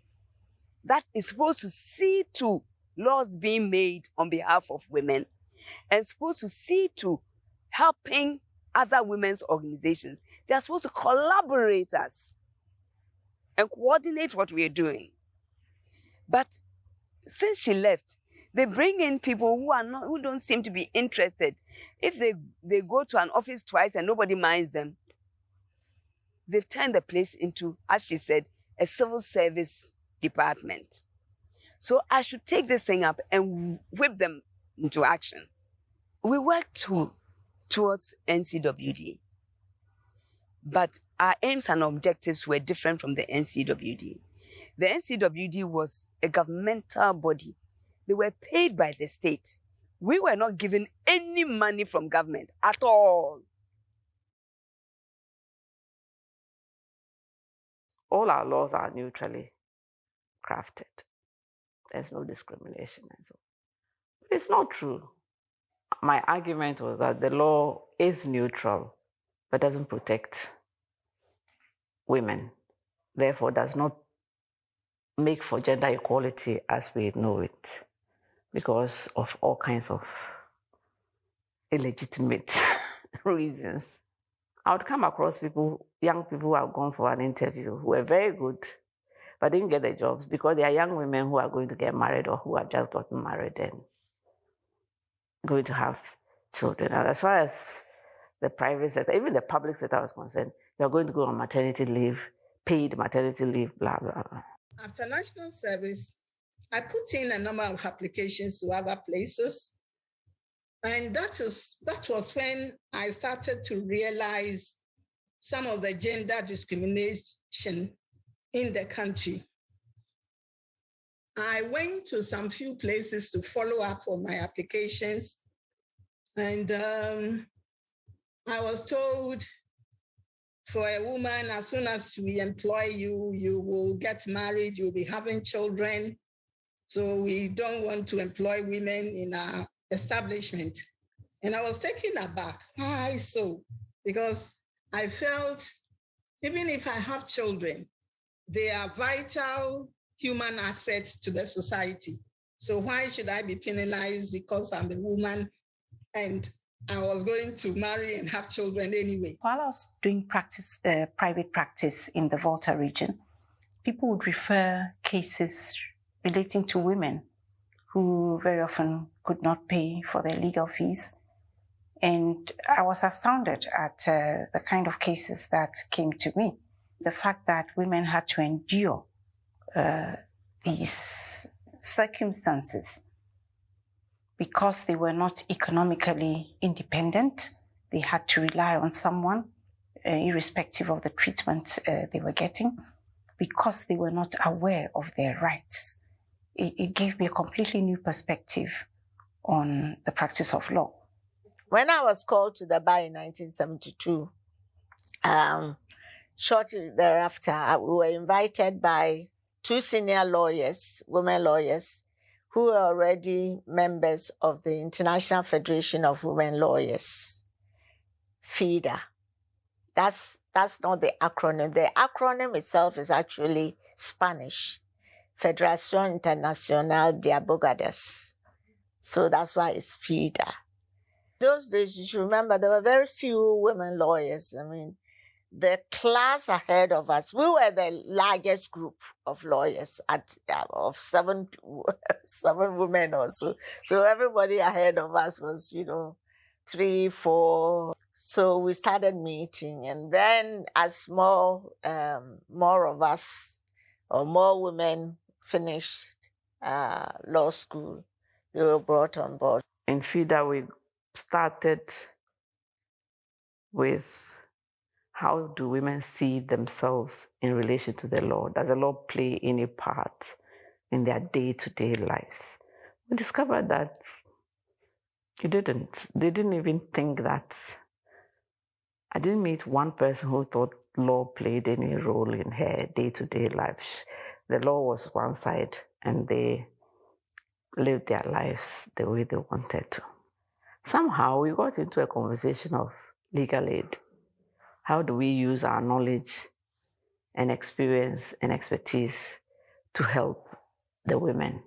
that is supposed to see to laws being made on behalf of women and supposed to see to helping other women's organizations. They are supposed to collaborate us and coordinate what we are doing. But since she left, they bring in people who don't seem to be interested. If they go to an office twice and nobody minds them, they've turned the place into, as she said, a civil service department. So I should take this thing up and whip them into action. We worked towards NCWD, but our aims and objectives were different from the NCWD. The NCWD was a governmental body. They were paid by the state. We were not given any money from government at all. All our laws are neutrally crafted. There's no discrimination and so. But it's not true. My argument was that the law is neutral, but doesn't protect women. Therefore, does not make for gender equality as we know it, because of all kinds of illegitimate reasons. I would come across people, young people who have gone for an interview, who were very good, but didn't get the jobs because they are young women who are going to get married or who have just gotten married and going to have children. And as far as the private sector, even the public sector was concerned, you are going to go on maternity leave, paid maternity leave, blah, blah, blah. After national service, I put in a number of applications to other places. And that was when I started to realize some of the gender discrimination in the country. I went to some few places to follow up on my applications. And I was told, for a woman, as soon as we employ you, you will get married, you'll be having children. So we don't want to employ women in our establishment. And I was taken aback. Why so? Because I felt, even if I have children, they are vital human assets to the society. So why should I be penalized because I'm a woman and I was going to marry and have children anyway? While I was doing private practice in the Volta region, people would refer cases relating to women who very often could not pay for their legal fees. And I was astounded at the kind of cases that came to me. The fact that women had to endure these circumstances because they were not economically independent. They had to rely on someone, irrespective of the treatment they were getting, because they were not aware of their rights. It gave me a completely new perspective on the practice of law. When I was called to the bar in 1972, shortly thereafter, we were invited by two senior lawyers, women lawyers, who were already members of the International Federation of Women Lawyers, FIDA. That's not the acronym. The acronym itself is actually Spanish, Federación Internacional de Abogadas. So that's why it's FIDA. Those days, you should remember, there were very few women lawyers. I mean, the class ahead of us, we were the largest group of lawyers of seven women or so. So everybody ahead of us was, 3, 4. So we started meeting. And then as more of us or more women finished law school, they were brought on board. In FIDA, we started with how do women see themselves in relation to the law? Does the law play any part in their day-to-day lives? We discovered that it didn't. They didn't even think that. I didn't meet one person who thought law played any role in her day-to-day life. The law was one side and they lived their lives the way they wanted to. Somehow we got into a conversation of legal aid. how do we use our knowledge and experience and expertise to help the women?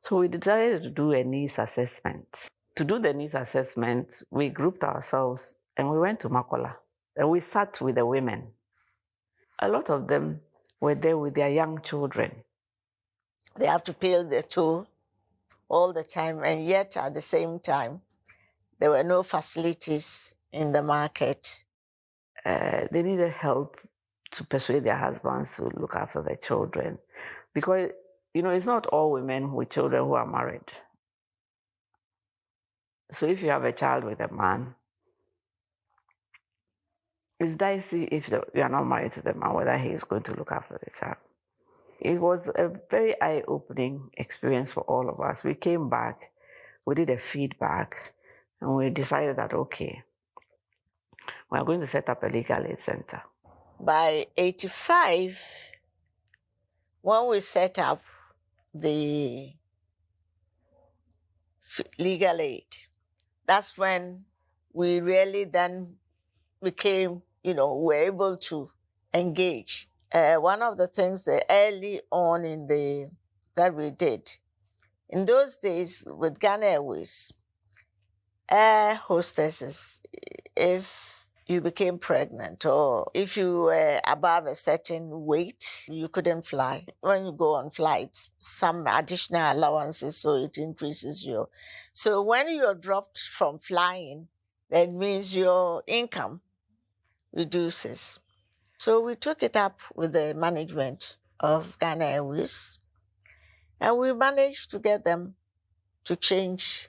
So we decided to do a needs assessment. To do the needs assessment, we grouped ourselves and we went to Makola and we sat with the women. A lot of them were there with their young children. They have to pay their toll all the time, and yet at the same time, there were no facilities in the market. They needed help to persuade their husbands to look after their children. Because, you know, it's not all women with children who are married. So if you have a child with a man, it's dicey if you are not married to the man, whether he is going to look after the child. It was a very eye-opening experience for all of us. We came back, we did a feedback, and we decided that, okay, we are going to set up a legal aid center. By 85, when we set up the legal aid, that's when we really then became, you know, were able to engage. One of the things that early on that we did, in those days with Ghana Airways, air hostesses, if you became pregnant or if you were above a certain weight, you couldn't fly. When you go on flights, some additional allowances, so it increases your... So when you're dropped from flying, that means your income reduces. So we took it up with the management of Ghana Airways, and we managed to get them to change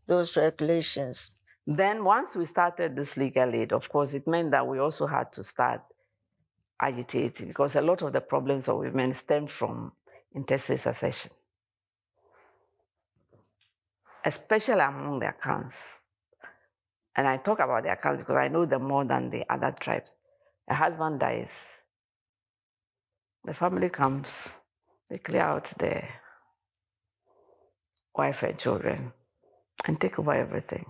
those regulations. Then once we started this legal aid, of course, it meant that we also had to start agitating, because a lot of the problems of women stem from intestate succession, especially among the Akans. And I talk about the Akans because I know them more than the other tribes. A husband dies, the family comes, they clear out the wife and children and take over everything.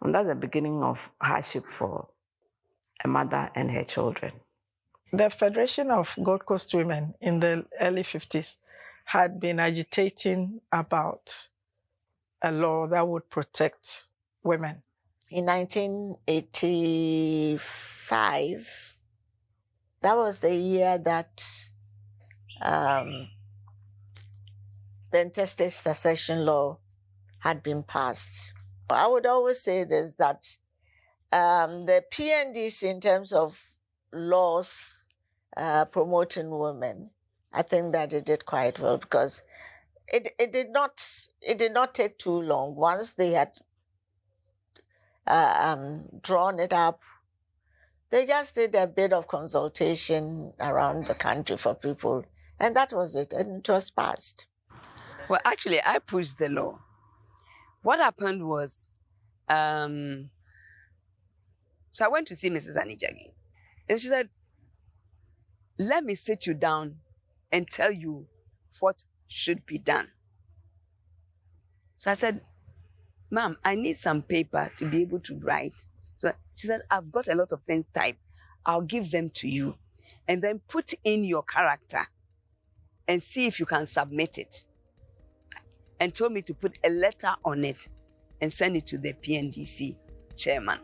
And that's the beginning of hardship for a mother and her children. The Federation of Gold Coast Women in the early 50s had been agitating about a law that would protect women. In 1985, that was the year that the intestate succession law had been passed. I would always say this, that the PNDs in terms of laws promoting women, I think that it did quite well, because it did not take too long. Once they had drawn it up, they just did a bit of consultation around the country for people, and that was it, and it was passed. Well, actually, I pushed the law. What happened was, so I went to see Mrs. Anijagi, and she said, let me sit you down and tell you what should be done. So I said, Ma'am, I need some paper to be able to write. So she said, I've got a lot of things typed. I'll give them to you. And then put in your character and see if you can submit it. And told me to put a letter on it and send it to the PNDC chairman.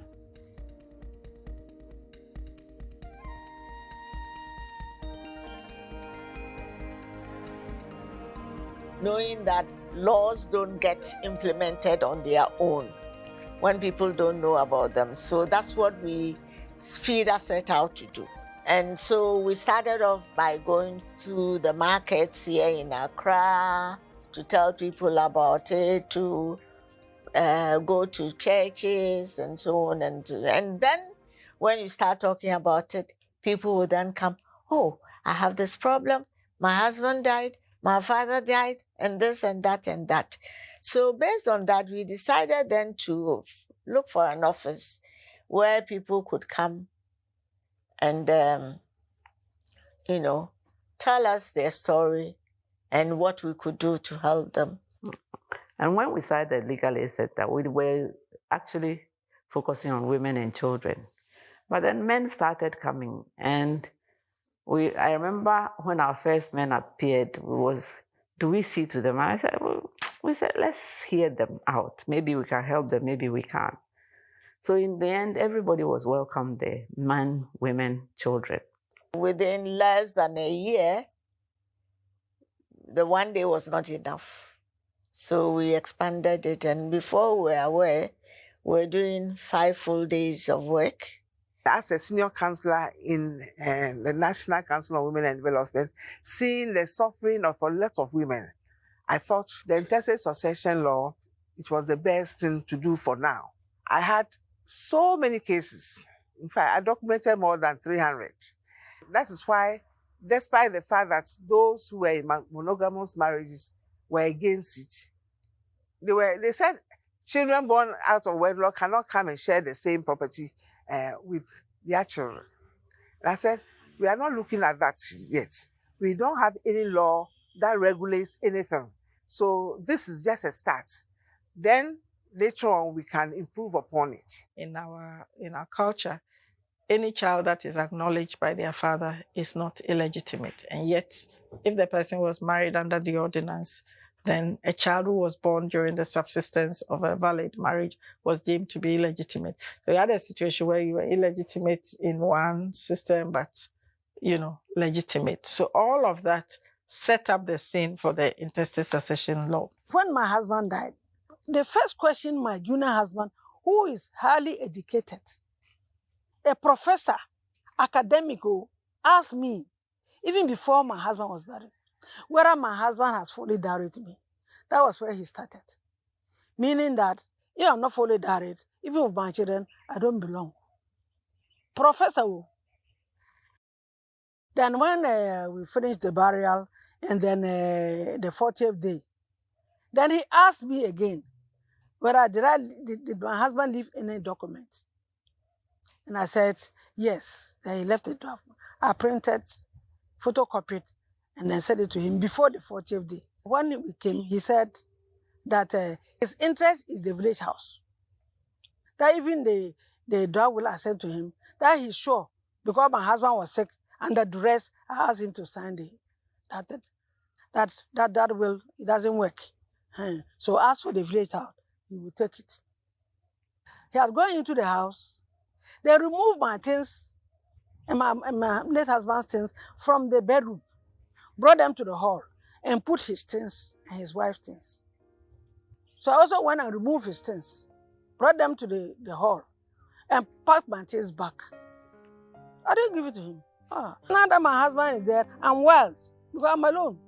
Knowing that laws don't get implemented on their own when people don't know about them. So that's what we FIDA set out to do. And so we started off by going to the markets here in Accra to tell people about it, to go to churches and so on. And then when you start talking about it, people will then come, oh, I have this problem. My husband died, my father died, and this and that and that. So based on that, we decided then to look for an office where people could come and, tell us their story and what we could do to help them. And when we started the legal aid center, we were actually focusing on women and children. But then men started coming, and I remember when our first men appeared, do we see to them? I said, well, we said, let's hear them out. Maybe we can help them, maybe we can't. So in the end, everybody was welcome there, men, women, children. Within less than a year, the one day was not enough. So we expanded it, and before we were aware, we were doing 5 full days of work. As a senior counselor in the National Council on Women and Development, seeing the suffering of a lot of women, I thought the intestate succession law, it was the best thing to do for now. I had so many cases. In fact, I documented more than 300. That is why, despite the fact that those who were in monogamous marriages were against it, they said children born out of wedlock cannot come and share the same property with their children. And I said, we are not looking at that yet. We don't have any law that regulates anything. So this is just a start. Then later on, we can improve upon it. In our culture, any child that is acknowledged by their father is not illegitimate. And yet, if the person was married under the ordinance, then a child who was born during the subsistence of a valid marriage was deemed to be illegitimate. So you had a situation where you were illegitimate in one system, but, legitimate. So all of that set up the scene for the intestate succession law. When my husband died, the first question my junior husband, who is highly educated, a professor, academic, asked me, even before my husband was buried, whether my husband has fully married me. That was where he started. Meaning that if I'm not fully married, even with my children, I don't belong. Professor. Then when we finished the burial and then the 40th day, then he asked me again whether did my husband leave any documents. And I said, yes. Then he left the draft. I printed, photocopied, and then sent it to him before the 40th day. When we came, he said that his interest is the village house. That even the draft will I sent to him, that he's sure, because my husband was sick, under duress, I asked him to sign that will, it doesn't work. So ask for the village house, he will take it. He had gone into the house. They removed my things and my late husband's things from the bedroom, brought them to the hall, and put his things and his wife's things. So I also went and removed his things, brought them to the hall, and packed my things back. I didn't give it to him. Now that my husband is there, I'm well, because I'm alone.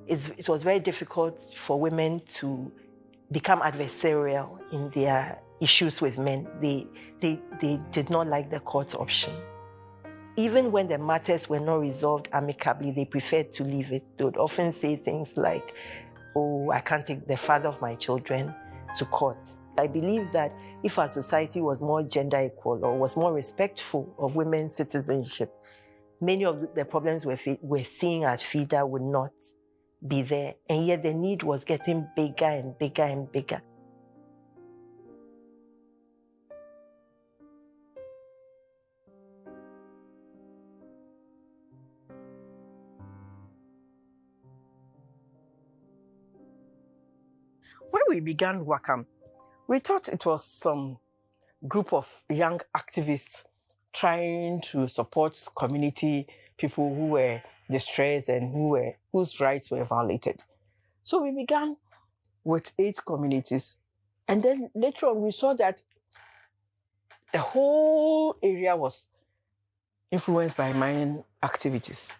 It was very difficult for women to become adversarial in their issues with men. They did not like the court option. Even when the matters were not resolved amicably, they preferred to leave it. They would often say things like, oh, I can't take the father of my children to court. I believe that if our society was more gender equal or was more respectful of women's citizenship, many of the problems we're seeing at FIDA would not be there. And yet the need was getting bigger and bigger and bigger. When we began WACAM, we thought it was some group of young activists trying to support community people who were distressed and whose rights were violated. So we began with 8 communities. And then later on, we saw that the whole area was influenced by mining activities.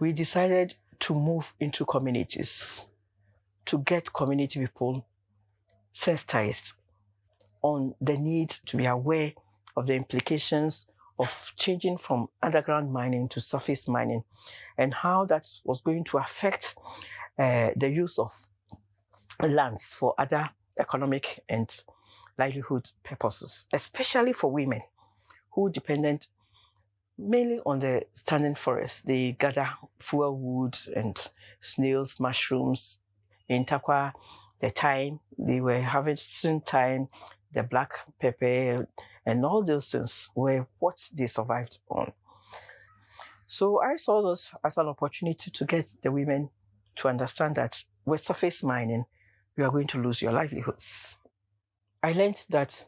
We decided to move into communities to get community people sensitized on the need to be aware of the implications of changing from underground mining to surface mining and how that was going to affect the use of lands for other economic and livelihood purposes, especially for women who depended mainly on the standing forest. They gather fuel wood and snails, mushrooms. In Takwa, the thyme. They were harvesting thyme, the black pepper, and all those things were what they survived on. So I saw this as an opportunity to get the women to understand that with surface mining, you are going to lose your livelihoods. I learned that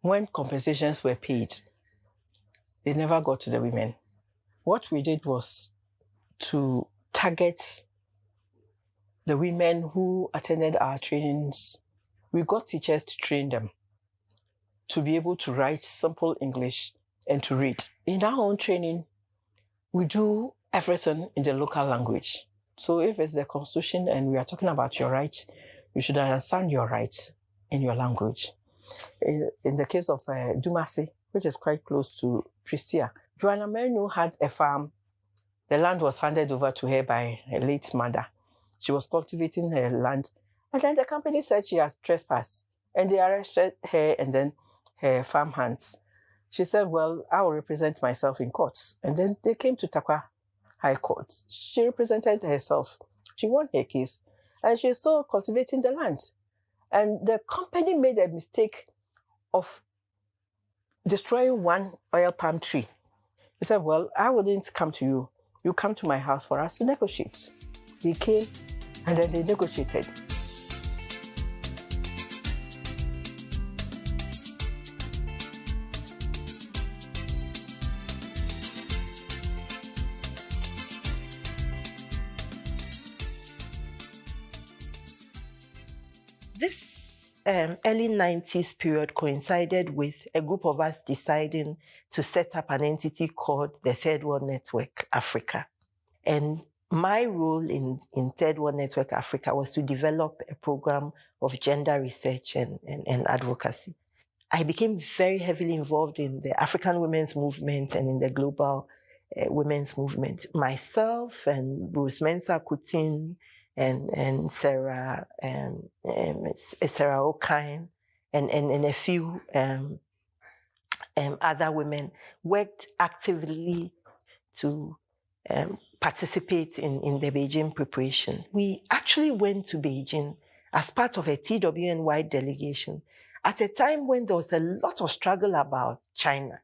when compensations were paid, they never got to the women. What we did was to target the women who attended our trainings. We got teachers to train them to be able to write simple English and to read. In our own training, we do everything in the local language. So if it's the Constitution and we are talking about your rights, you should understand your rights in your language. In the case of Dumasi, which is quite close to Pristia, Joanna Menu had a farm. The land was handed over to her by her late mother. She was cultivating her land. And then the company said she has trespassed. And they arrested her and then her farm hands. She said, well, I will represent myself in courts. And then they came to Takwa High Court. She represented herself. She won her case. And she's still cultivating the land. And the company made a mistake of destroying one oil palm tree. He said, well, I wouldn't come to you. You come to my house for us to negotiate. They came and then they negotiated. This early 90s period coincided with a group of us deciding to set up an entity called the Third World Network Africa. And my role in Third World Network Africa was to develop a program of gender research and advocacy. I became very heavily involved in the African women's movement and in the global women's movement. Myself and Bruce Mensah Coutin and Sarah O'Kine and a few other women worked actively to participate in the Beijing preparations. We actually went to Beijing as part of a TWN-wide delegation at a time when there was a lot of struggle about China.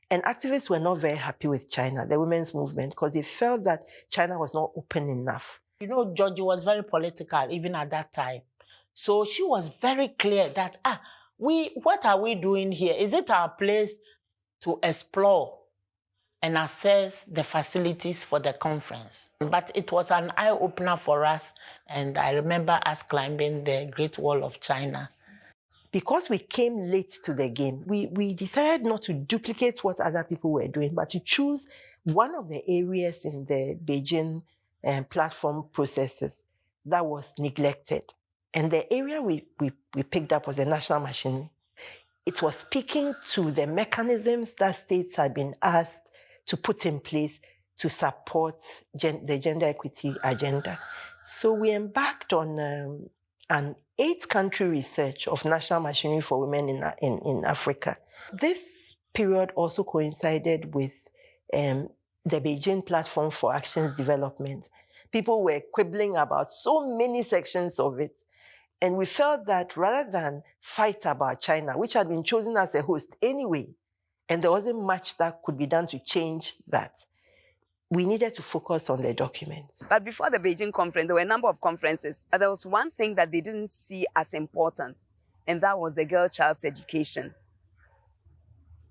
And activists were not very happy with China, the women's movement, because they felt that China was not open enough. You know, Georgie was very political even at that time. So she was very clear that, what are we doing here? Is it our place to explore and assess the facilities for the conference? But it was an eye-opener for us, and I remember us climbing the Great Wall of China. Because we came late to the game, we decided not to duplicate what other people were doing, but to choose one of the areas in the Beijing platform processes that was neglected. And the area we picked up was the national machinery. It was speaking to the mechanisms that states had been asked to put in place to support the gender equity agenda. So we embarked on an 8-country research of national machinery for women in Africa. This period also coincided with the Beijing Platform for Actions Development. People were quibbling about so many sections of it. And we felt that rather than fight about China, which had been chosen as a host anyway, and there wasn't much that could be done to change that, we needed to focus on the documents. But before the Beijing conference, there were a number of conferences. But there was one thing that they didn't see as important, and that was the girl-child's education.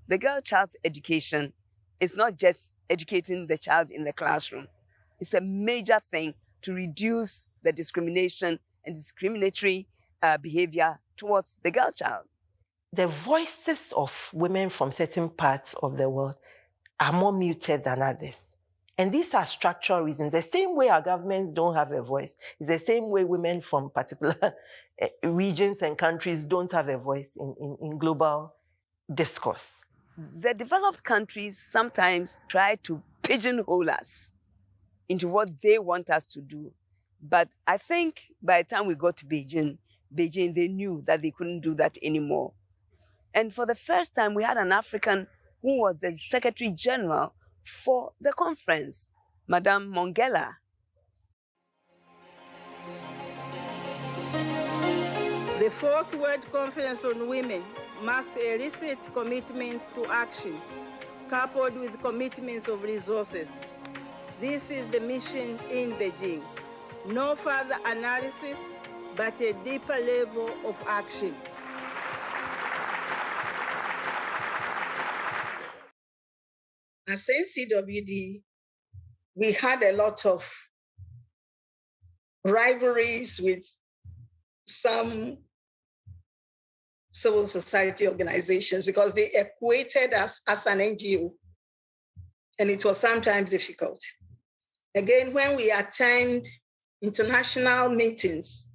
The girl-child's education is not just educating the child in the classroom. It's a major thing to reduce the discrimination and discriminatory behavior towards the girl child. The voices of women from certain parts of the world are more muted than others. And these are structural reasons. The same way our governments don't have a voice, it's the same way women from particular regions and countries don't have a voice in global discourse. The developed countries sometimes try to pigeonhole us into what they want us to do. But I think by the time we got to Beijing, they knew that they couldn't do that anymore. And for the first time, we had an African who was the Secretary General for the conference, Madame Mongela. The Fourth World Conference on Women must elicit commitments to action, coupled with commitments of resources. This is the mission in Beijing. No further analysis, but a deeper level of action. As NCWD, we had a lot of rivalries with some civil society organizations because they equated us as an NGO, and it was sometimes difficult. Again, when we attend international meetings,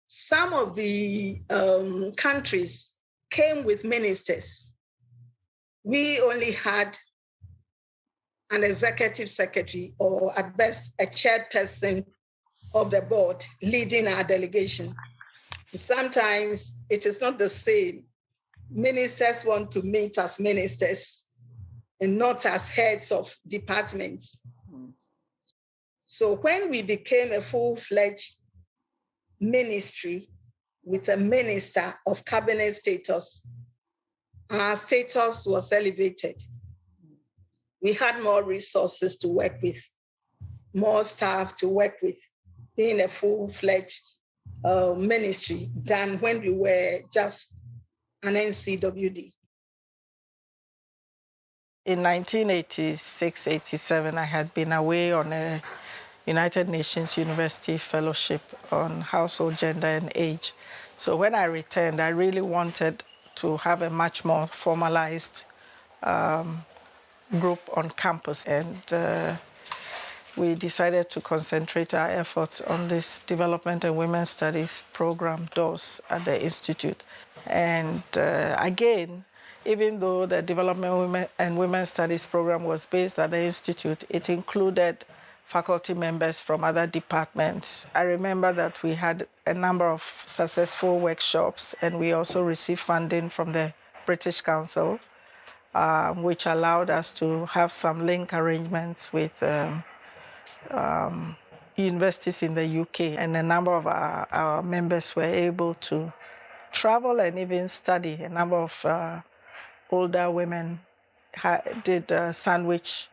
some of the countries came with ministers. We only had an executive secretary, or at best, a chairperson of the board leading our delegation. Sometimes it is not the same. Ministers want to meet as ministers and not as heads of departments. So when we became a full-fledged ministry with a minister of cabinet status, our status was elevated. We had more resources to work with, more staff to work with, being a full-fledged ministry than when we were just an NCWD. In 1986-87, I had been away on a United Nations University Fellowship on household, gender, and age. So when I returned, I really wanted to have a much more formalized group on campus. And we decided to concentrate our efforts on this Development and Women's Studies program, DOS, at the Institute. And again, even though the Development and Women's Studies program was based at the Institute, it included faculty members from other departments. I remember that we had a number of successful workshops, and we also received funding from the British Council, which allowed us to have some link arrangements with universities in the UK, and a number of our members were able to travel and even study. A number of older women did sandwich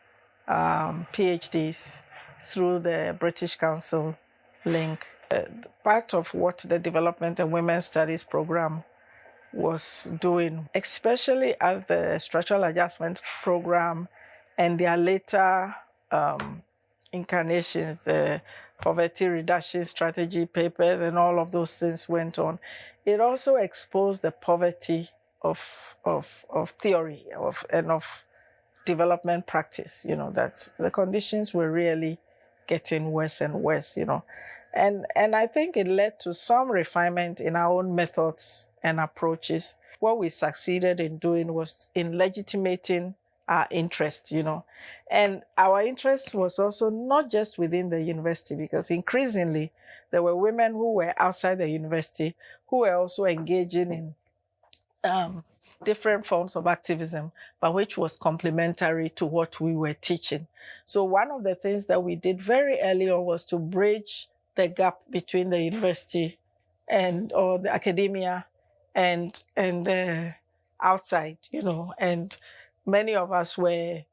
PhDs through the British Council link. Part of what the Development and Women's Studies program was doing, especially as the Structural Adjustment Program and their later incarnations, the Poverty Reduction Strategy papers and all of those things went on, it also exposed the poverty of theory and of development practice, that the conditions were really getting worse and worse, And I think it led to some refinement in our own methods and approaches. What we succeeded in doing was in legitimating our interest, And our interest was also not just within the university, because increasingly there were women who were outside the university who were also engaging in different forms of activism, but which was complementary to what we were teaching. So one of the things that we did very early on was to bridge the gap between the university or the academia and the outside, and many of us were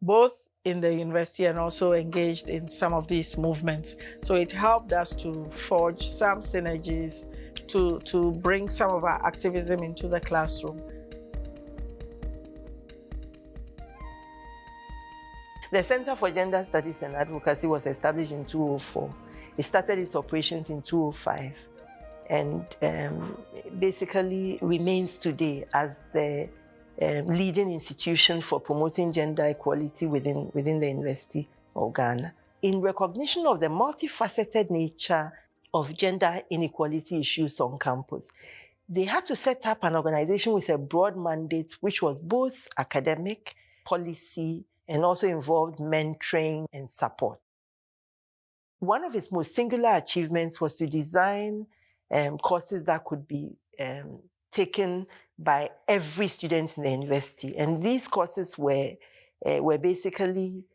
both in the university and also engaged in some of these movements. So it helped us to forge some synergies to bring some of our activism into the classroom. The Center for Gender Studies and Advocacy was established in 2004. It started its operations in 2005 and basically remains today as the leading institution for promoting gender equality within the University of Ghana. In recognition of the multifaceted nature of gender inequality issues on campus, they had to set up an organization with a broad mandate, which was both academic, policy, and also involved mentoring and support. One of its most singular achievements was to design courses that could be taken by every student in the university. And these courses were basically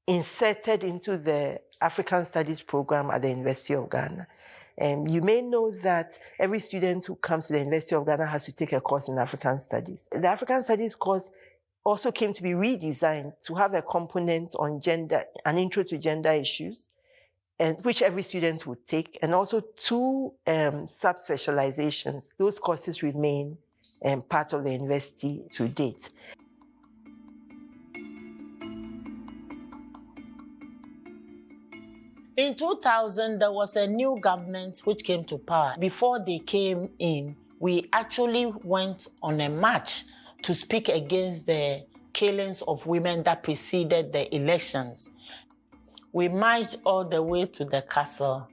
inserted into the African Studies program at the University of Ghana. You may know that every student who comes to the University of Ghana has to take a course in African Studies. The African Studies course also came to be redesigned to have a component on gender, an intro to gender issues, and which every student would take, and also 2 sub-specializations. Those courses remain part of the university to date. In 2000, there was a new government which came to power. Before they came in, we actually went on a march to speak against the killings of women that preceded the elections. We marched all the way to the castle.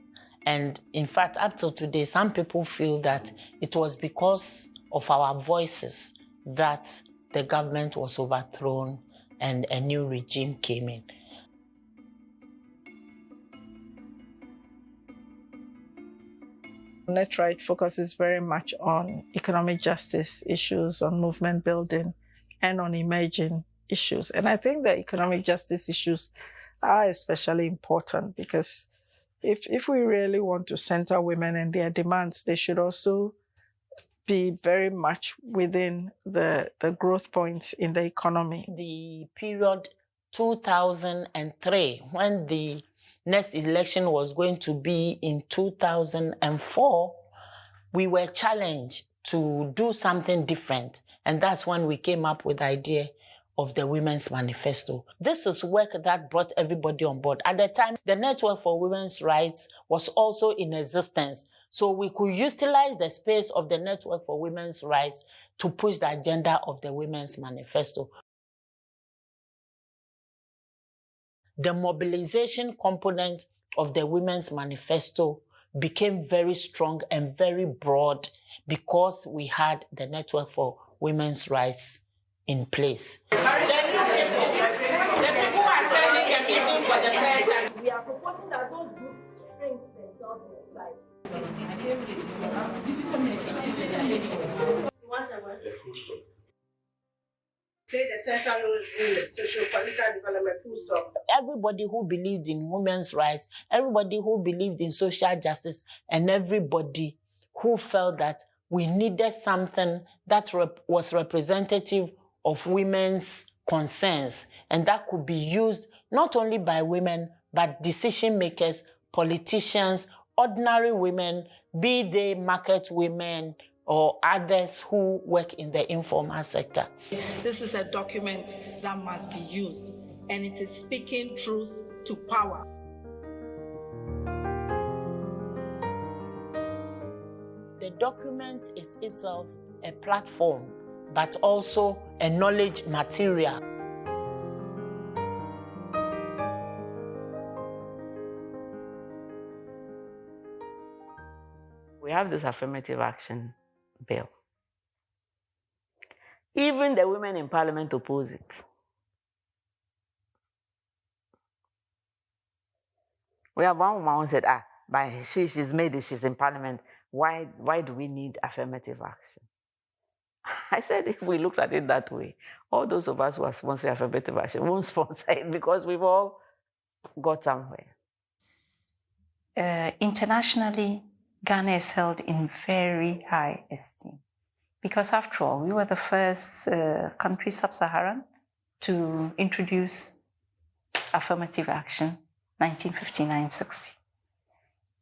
And in fact, up till today, some people feel that it was because of our voices that the government was overthrown and a new regime came in. NetRight focuses very much on economic justice issues, on movement building, and on emerging issues. And I think the economic justice issues are especially important because if we really want to center women and their demands, they should also be very much within the growth points in the economy. The period 2003, when the next election was going to be in 2004, we were challenged to do something different. And that's when we came up with the idea of the Women's Manifesto. This is work that brought everybody on board. At the time, the Network for Women's Rights was also in existence. So we could utilize the space of the Network for Women's Rights to push the agenda of the Women's Manifesto. The mobilization component of the Women's Manifesto became very strong and very broad because we had the Network for Women's Rights in place. The people are attending the meeting for the first time. We are proposing that those groups bring themselves like. This is something play the central role in socio-political development, full stop. Everybody who believed in women's rights, everybody who believed in social justice, and everybody who felt that we needed something that was representative of women's concerns, and that could be used not only by women, but decision makers, politicians, ordinary women, be they market women, or others who work in the informal sector. This is a document that must be used, and it is speaking truth to power. The document is itself a platform, but also a knowledge material. We have this affirmative action bill. Even the women in parliament oppose it. We have one woman who said, but she's made it, she's in parliament. Why do we need affirmative action? I said, if we looked at it that way, all those of us who are sponsoring affirmative action won't sponsor it because we've all got somewhere. Internationally, Ghana is held in very high esteem. Because after all, we were the first country, sub-Saharan, to introduce affirmative action, 1959-60.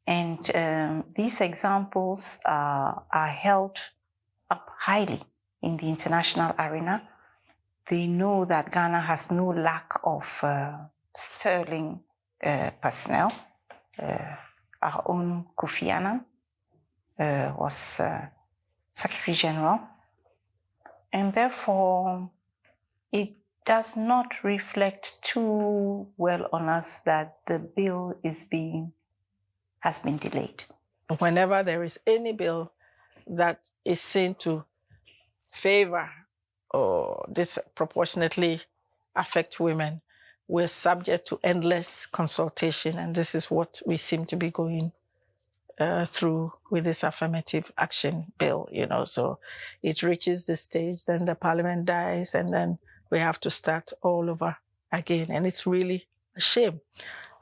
And these examples are held up highly in the international arena. They know that Ghana has no lack of sterling personnel. Our own Kofi Annan was Secretary General, and therefore it does not reflect too well on us that the bill has been delayed. Whenever there is any bill that is seen to favor or disproportionately affect women, we're subject to endless consultation, and this is what we seem to be going through with this affirmative action bill, so it reaches the stage, then the parliament dies, and then we have to start all over again. And it's really a shame.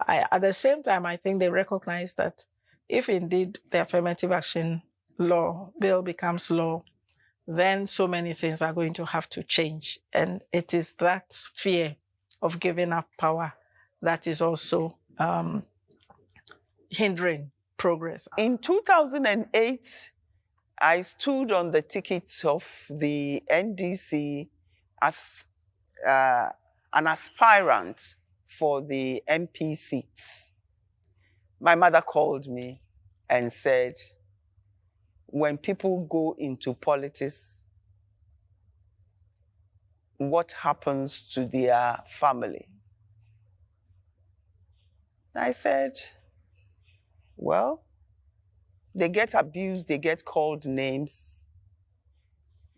At the same time, I think they recognize that if indeed the affirmative action bill becomes law, then so many things are going to have to change. And it is that fear of giving up power that is also hindering progress. In 2008, I stood on the ticket of the NDC as an aspirant for the MP seats. My mother called me and said, when people go into politics, what happens to their family? I said, well, they get abused, they get called names.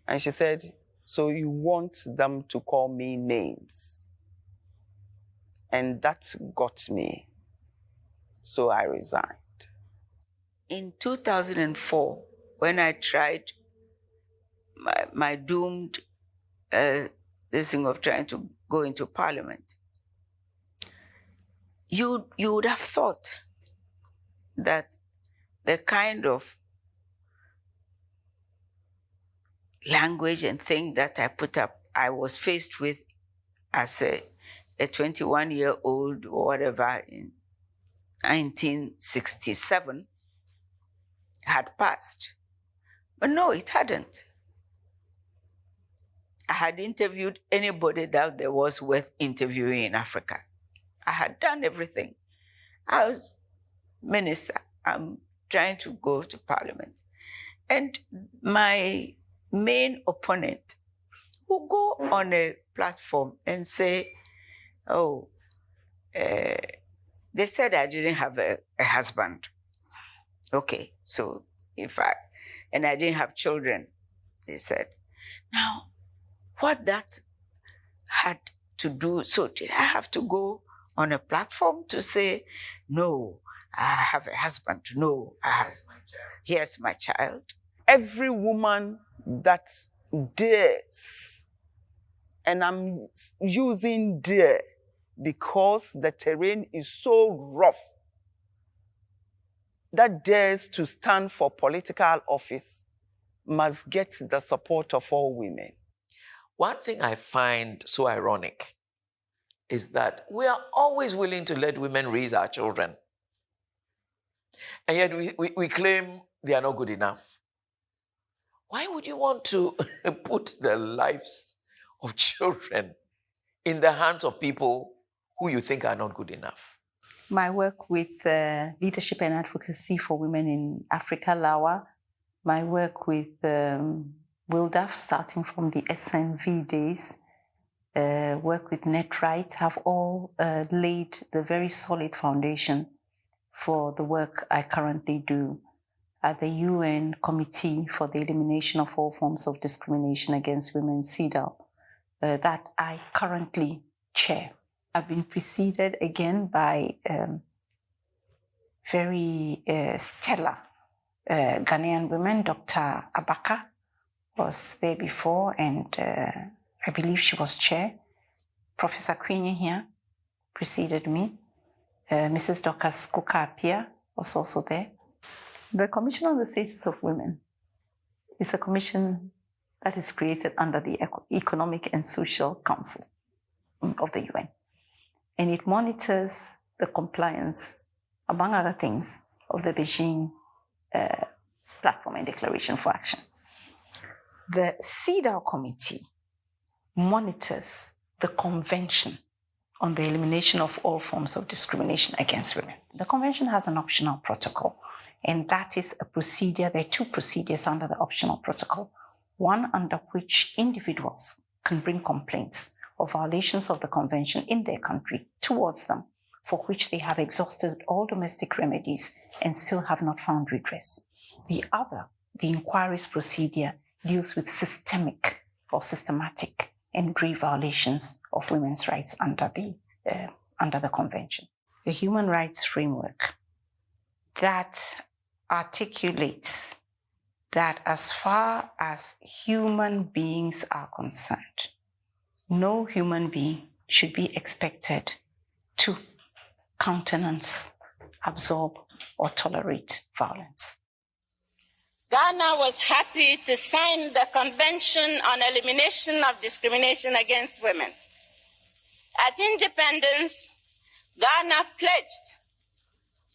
And she said, so you want them to call me names? And that got me. So I resigned. In 2004, when I tried my doomed this thing of trying to go into parliament, you would have thought that the kind of language and thing that I put up, I was faced with as a 21-year-old or whatever in 1967 had passed. But no, it hadn't. I had interviewed anybody that there was worth interviewing in Africa. I had done everything. I was minister. I'm trying to go to parliament. And my main opponent will go on a platform and say, oh, they said I didn't have a husband. Okay, so and I didn't have children, they said. Now, what that had to do, so did I have to go on a platform to say, no, I have a husband, no, here's my child. Every woman that dares, and I'm using dare because the terrain is so rough, that dares to stand for political office must get the support of all women. One thing I find so ironic is that we are always willing to let women raise our children. And yet we claim they are not good enough. Why would you want to put the lives of children in the hands of people who you think are not good enough? My work with leadership and advocacy for women in Africa, LAWA, my work with WILDAF, starting from the SNV days, work with NetRight, have all laid the very solid foundation for the work I currently do at the UN Committee for the Elimination of All Forms of Discrimination Against Women, CEDAW, that I currently chair. I've been preceded again by very stellar Ghanaian women. Dr. Abaka was there before, and I believe she was chair. Professor Queenie here preceded me. Mrs. Dorcas Kuka-Appiah was also there. The Commission on the Status of Women is a commission that is created under the Economic and Social Council of the UN. And it monitors the compliance, among other things, of the Beijing Platform and Declaration for Action. The CEDAW Committee monitors the Convention on the Elimination of All Forms of Discrimination Against Women. The Convention has an optional protocol, and that is a procedure. There are two procedures under the optional protocol, one under which individuals can bring complaints of violations of the convention in their country towards them, for which they have exhausted all domestic remedies and still have not found redress. The other, the inquiries procedure, deals with systemic or systematic and grave violations of women's rights under the convention. The human rights framework that articulates that as far as human beings are concerned, no human being should be expected to countenance absorb or tolerate violence. Ghana was happy to sign the Convention on Elimination of Discrimination Against Women. At independence, Ghana pledged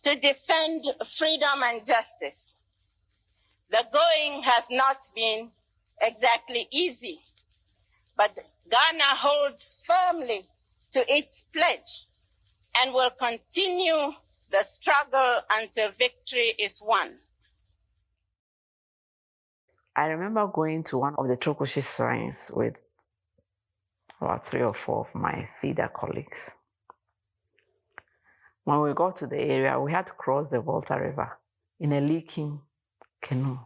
to defend freedom and justice. The going has not been exactly easy, but Ghana holds firmly to its pledge and will continue the struggle until victory is won. I remember going to one of the Trokoshi shrines with about 3 or 4 of my feeder colleagues. When we got to the area, we had to cross the Volta River in a leaking canoe.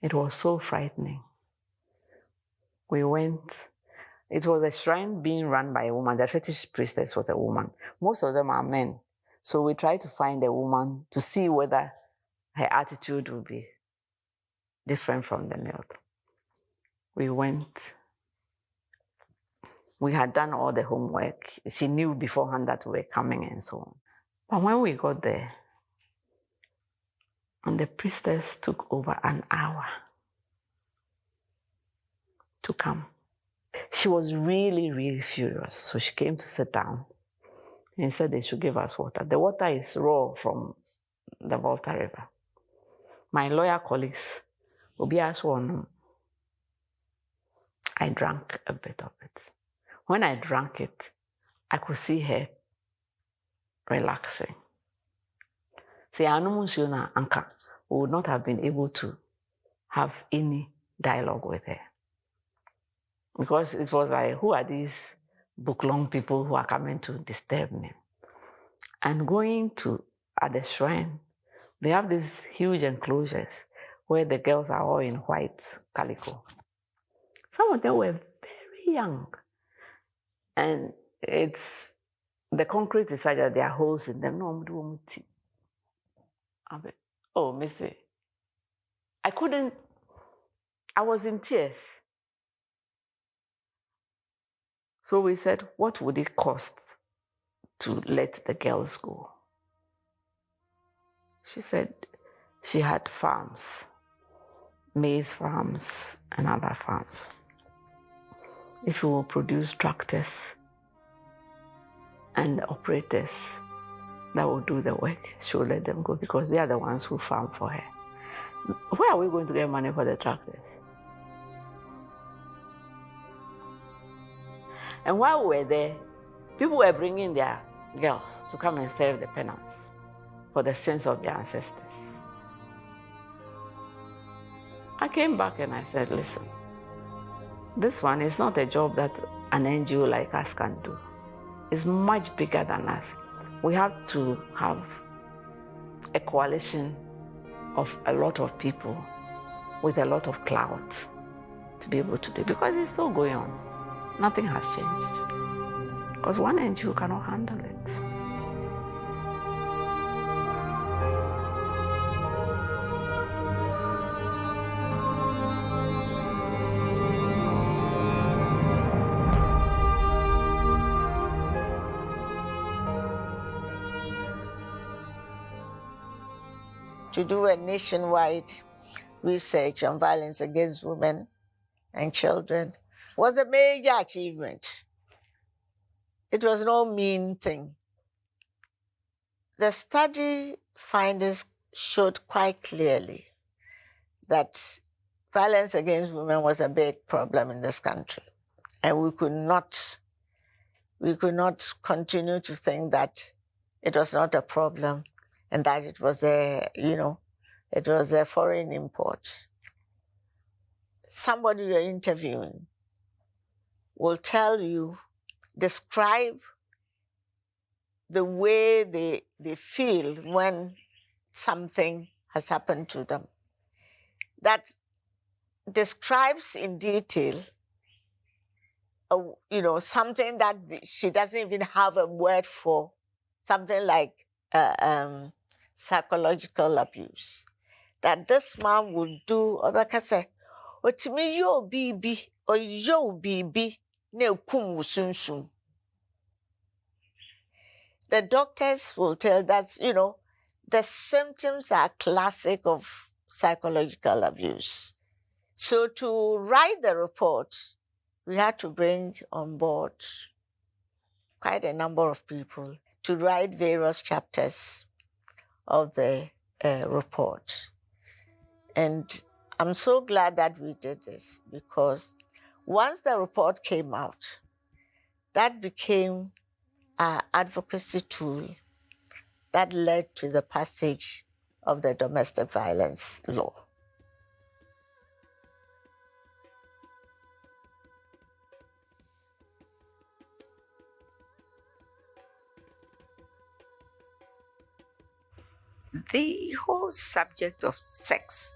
It was so frightening. We went, it was a shrine being run by a woman. The fetish priestess was a woman. Most of them are men. So we tried to find a woman to see whether her attitude would be different from the male. We went. We had done all the homework. She knew beforehand that we were coming and so on. But when we got there, and the priestess took over an hour to come. She was really, really furious. So she came to sit down and said they should give us water. The water is raw from the Volta River. My lawyer colleagues, I drank a bit of it. When I drank it, I could see her relaxing. See, Anka would not have been able to have any dialogue with her. Because it was like, who are these book-long people who are coming to disturb me? And going to, at the shrine, they have these huge enclosures where the girls are all in white calico. Some of them were very young. And it's, the concrete is such that there are holes in them. No, oh, Missy, I was in tears. So we said, what would it cost to let the girls go? She said she had farms, maize farms and other farms. If we will produce tractors and operators that will do the work, she will let them go because they are the ones who farm for her. Where are we going to get money for the tractors? And while we were there, people were bringing their girls to come and serve the penance for the sins of their ancestors. I came back and I said, listen, this one is not a job that an NGO like us can do. It's much bigger than us. We have to have a coalition of a lot of people with a lot of clout to be able to do it, because it's still going on. Nothing has changed. Because one NGO cannot handle it. To do a nationwide research on violence against women and children was a major achievement. It was no mean thing. The study findings showed quite clearly that violence against women was a big problem in this country. And we could not continue to think that it was not a problem and that it was it was a foreign import. Somebody you're interviewing will tell you, describe the way they feel when something has happened to them. That describes in detail, something that she doesn't even have a word for, something like psychological abuse. That this man would do, say, "Otimi yo bibi or yo bibi ne kum wusunsum." the doctors will tell that, you know, the symptoms are classic of psychological abuse. So to write the report, we had to bring on board quite a number of people to write various chapters of the report. And I'm so glad that we did this, because once the report came out, that became our advocacy tool that led to the passage of the domestic violence law. The whole subject of sex,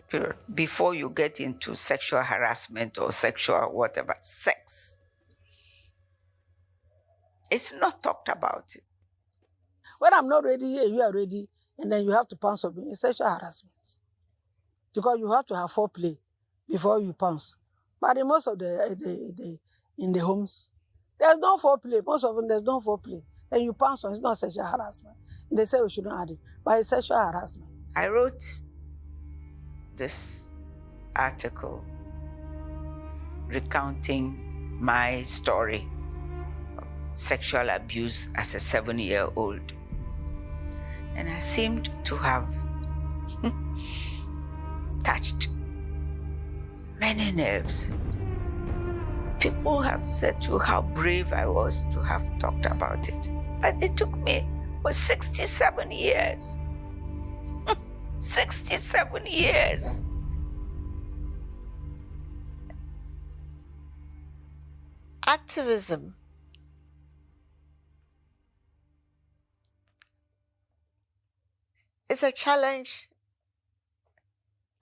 period, before you get into sexual harassment or sexual whatever, sex, it's not talked about. When I'm not ready and you are ready, and then you have to pounce on me, it's sexual harassment. Because you have to have foreplay before you pounce. But in most of in the homes, there's no foreplay. Most of them, there's no foreplay. And you pounce on, it's not sexual harassment. And they say we shouldn't add it, but it's sexual harassment. I wrote this article recounting my story of sexual abuse as a 7-year-old. And I seemed to have touched many nerves. People have said to how brave I was to have talked about it. But it took me 67 years. 67 years. Activism is a challenge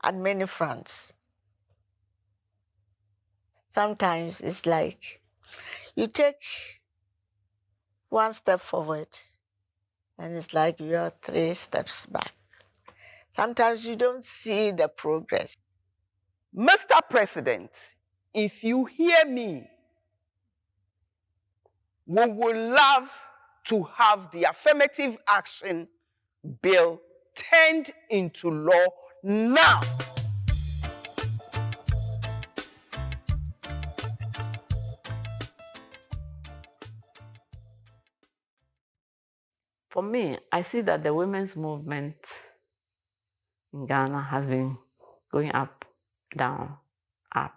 on many fronts. Sometimes it's like you take one step forward and it's like you are 3 steps back. Sometimes you don't see the progress. Mr. President, if you hear me, we would love to have the affirmative action bill turned into law now. For me, I see that the women's movement in Ghana has been going up, down, up,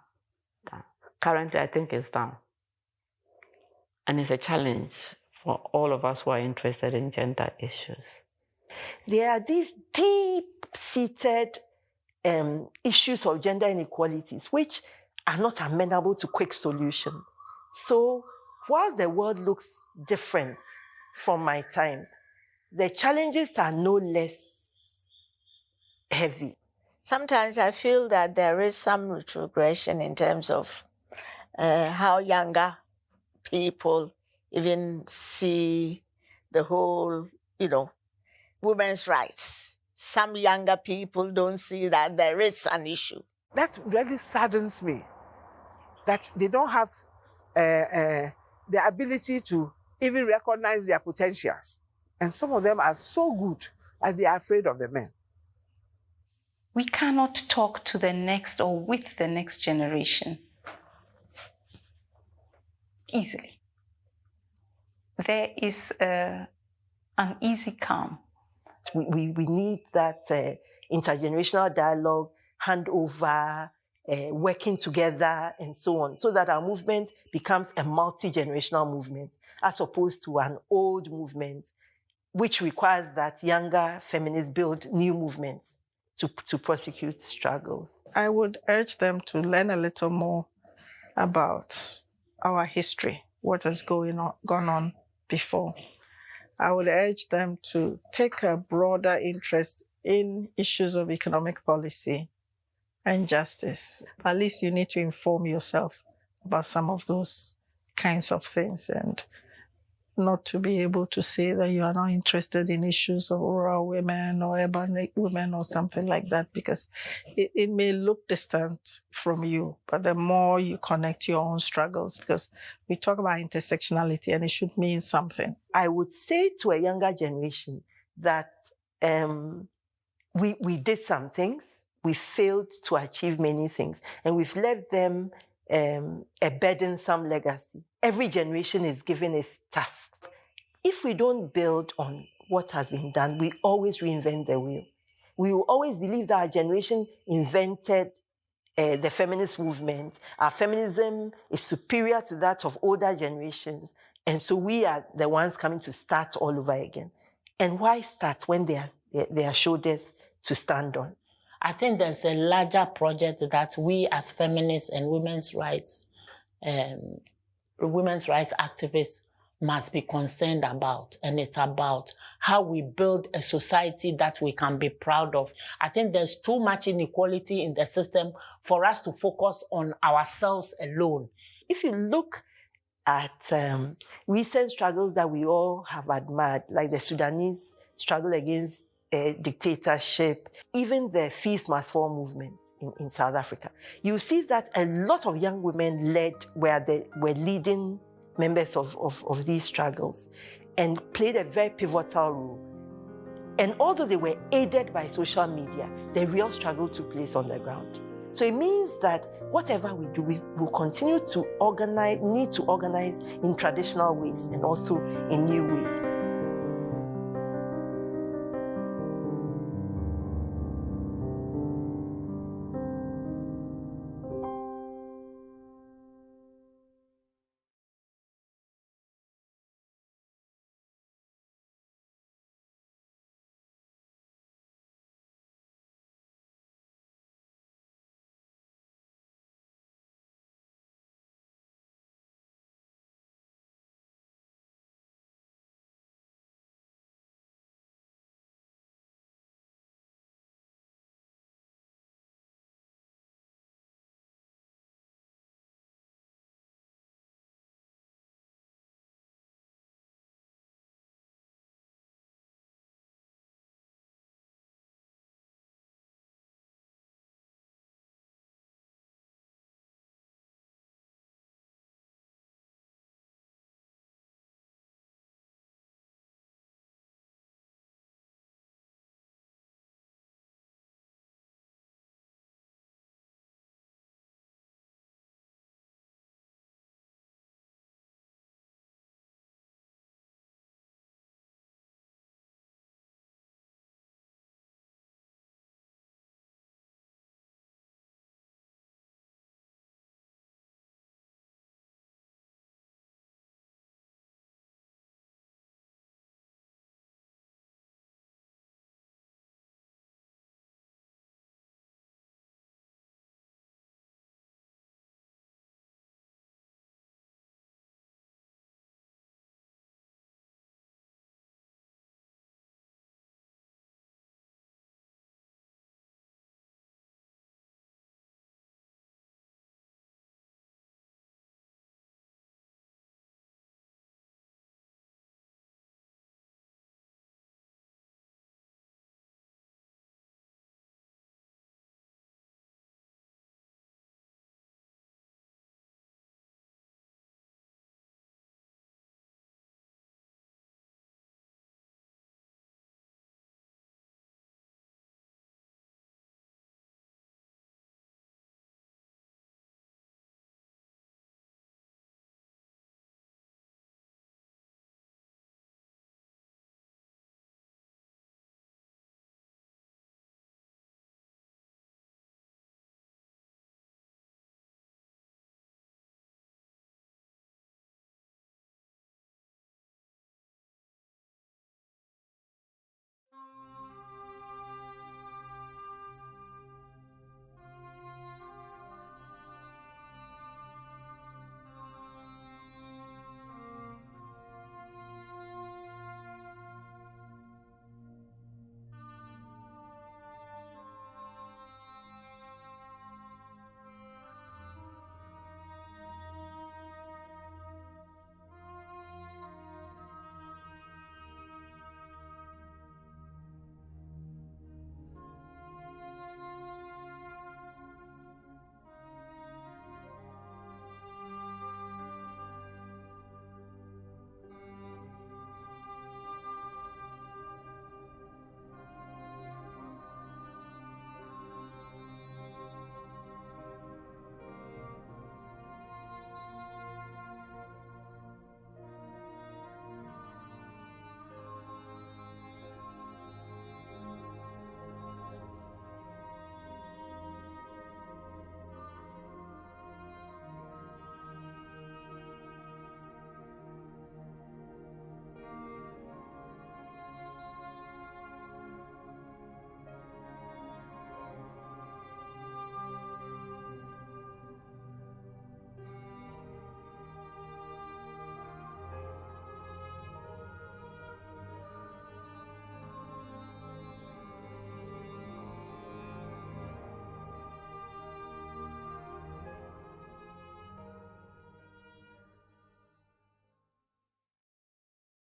down. Currently, I think it's down. And it's a challenge for all of us who are interested in gender issues. There are these deep-seated issues of gender inequalities which are not amenable to quick solution. So whilst the world looks different from my time, the challenges are no less heavy. Sometimes I feel that there is some retrogression in terms of how younger people even see the whole, women's rights. Some younger people don't see that there is an issue. That really saddens me, that they don't have the ability to even recognize their potentials. And some of them are so good that they are afraid of the men. We cannot talk to the next or with the next generation easily. There is an easy calm. We need that intergenerational dialogue, handover, working together, and so on, so that our movement becomes a multi-generational movement, as opposed to an old movement, which requires that younger feminists build new movements to prosecute struggles. I would urge them to learn a little more about our history, what has gone on before. I would urge them to take a broader interest in issues of economic policy and justice. At least you need to inform yourself about some of those kinds of things. And not to be able to say that you are not interested in issues of rural women or urban women or something like that, because it may look distant from you, but the more you connect your own struggles, because we talk about intersectionality and it should mean something. I would say to a younger generation that we did some things, we failed to achieve many things, and we've left them a burdensome legacy. Every generation is given its tasks. If we don't build on what has been done, we always reinvent the wheel. We will always believe that our generation invented the feminist movement. Our feminism is superior to that of older generations, and so we are the ones coming to start all over again. And why start when there are shoulders to stand on? I think there's a larger project that we as feminists and women's rights activists must be concerned about. And it's about how we build a society that we can be proud of. I think there's too much inequality in the system for us to focus on ourselves alone. If you look at recent struggles that we all have admired, like the Sudanese struggle against dictatorship, even the Fees Must Fall movement in South Africa, you see that a lot of young women were leading members of these struggles and played a very pivotal role. And although they were aided by social media, the real struggle took place on the ground. So it means that whatever we do, we will continue to need to organize in traditional ways and also in new ways.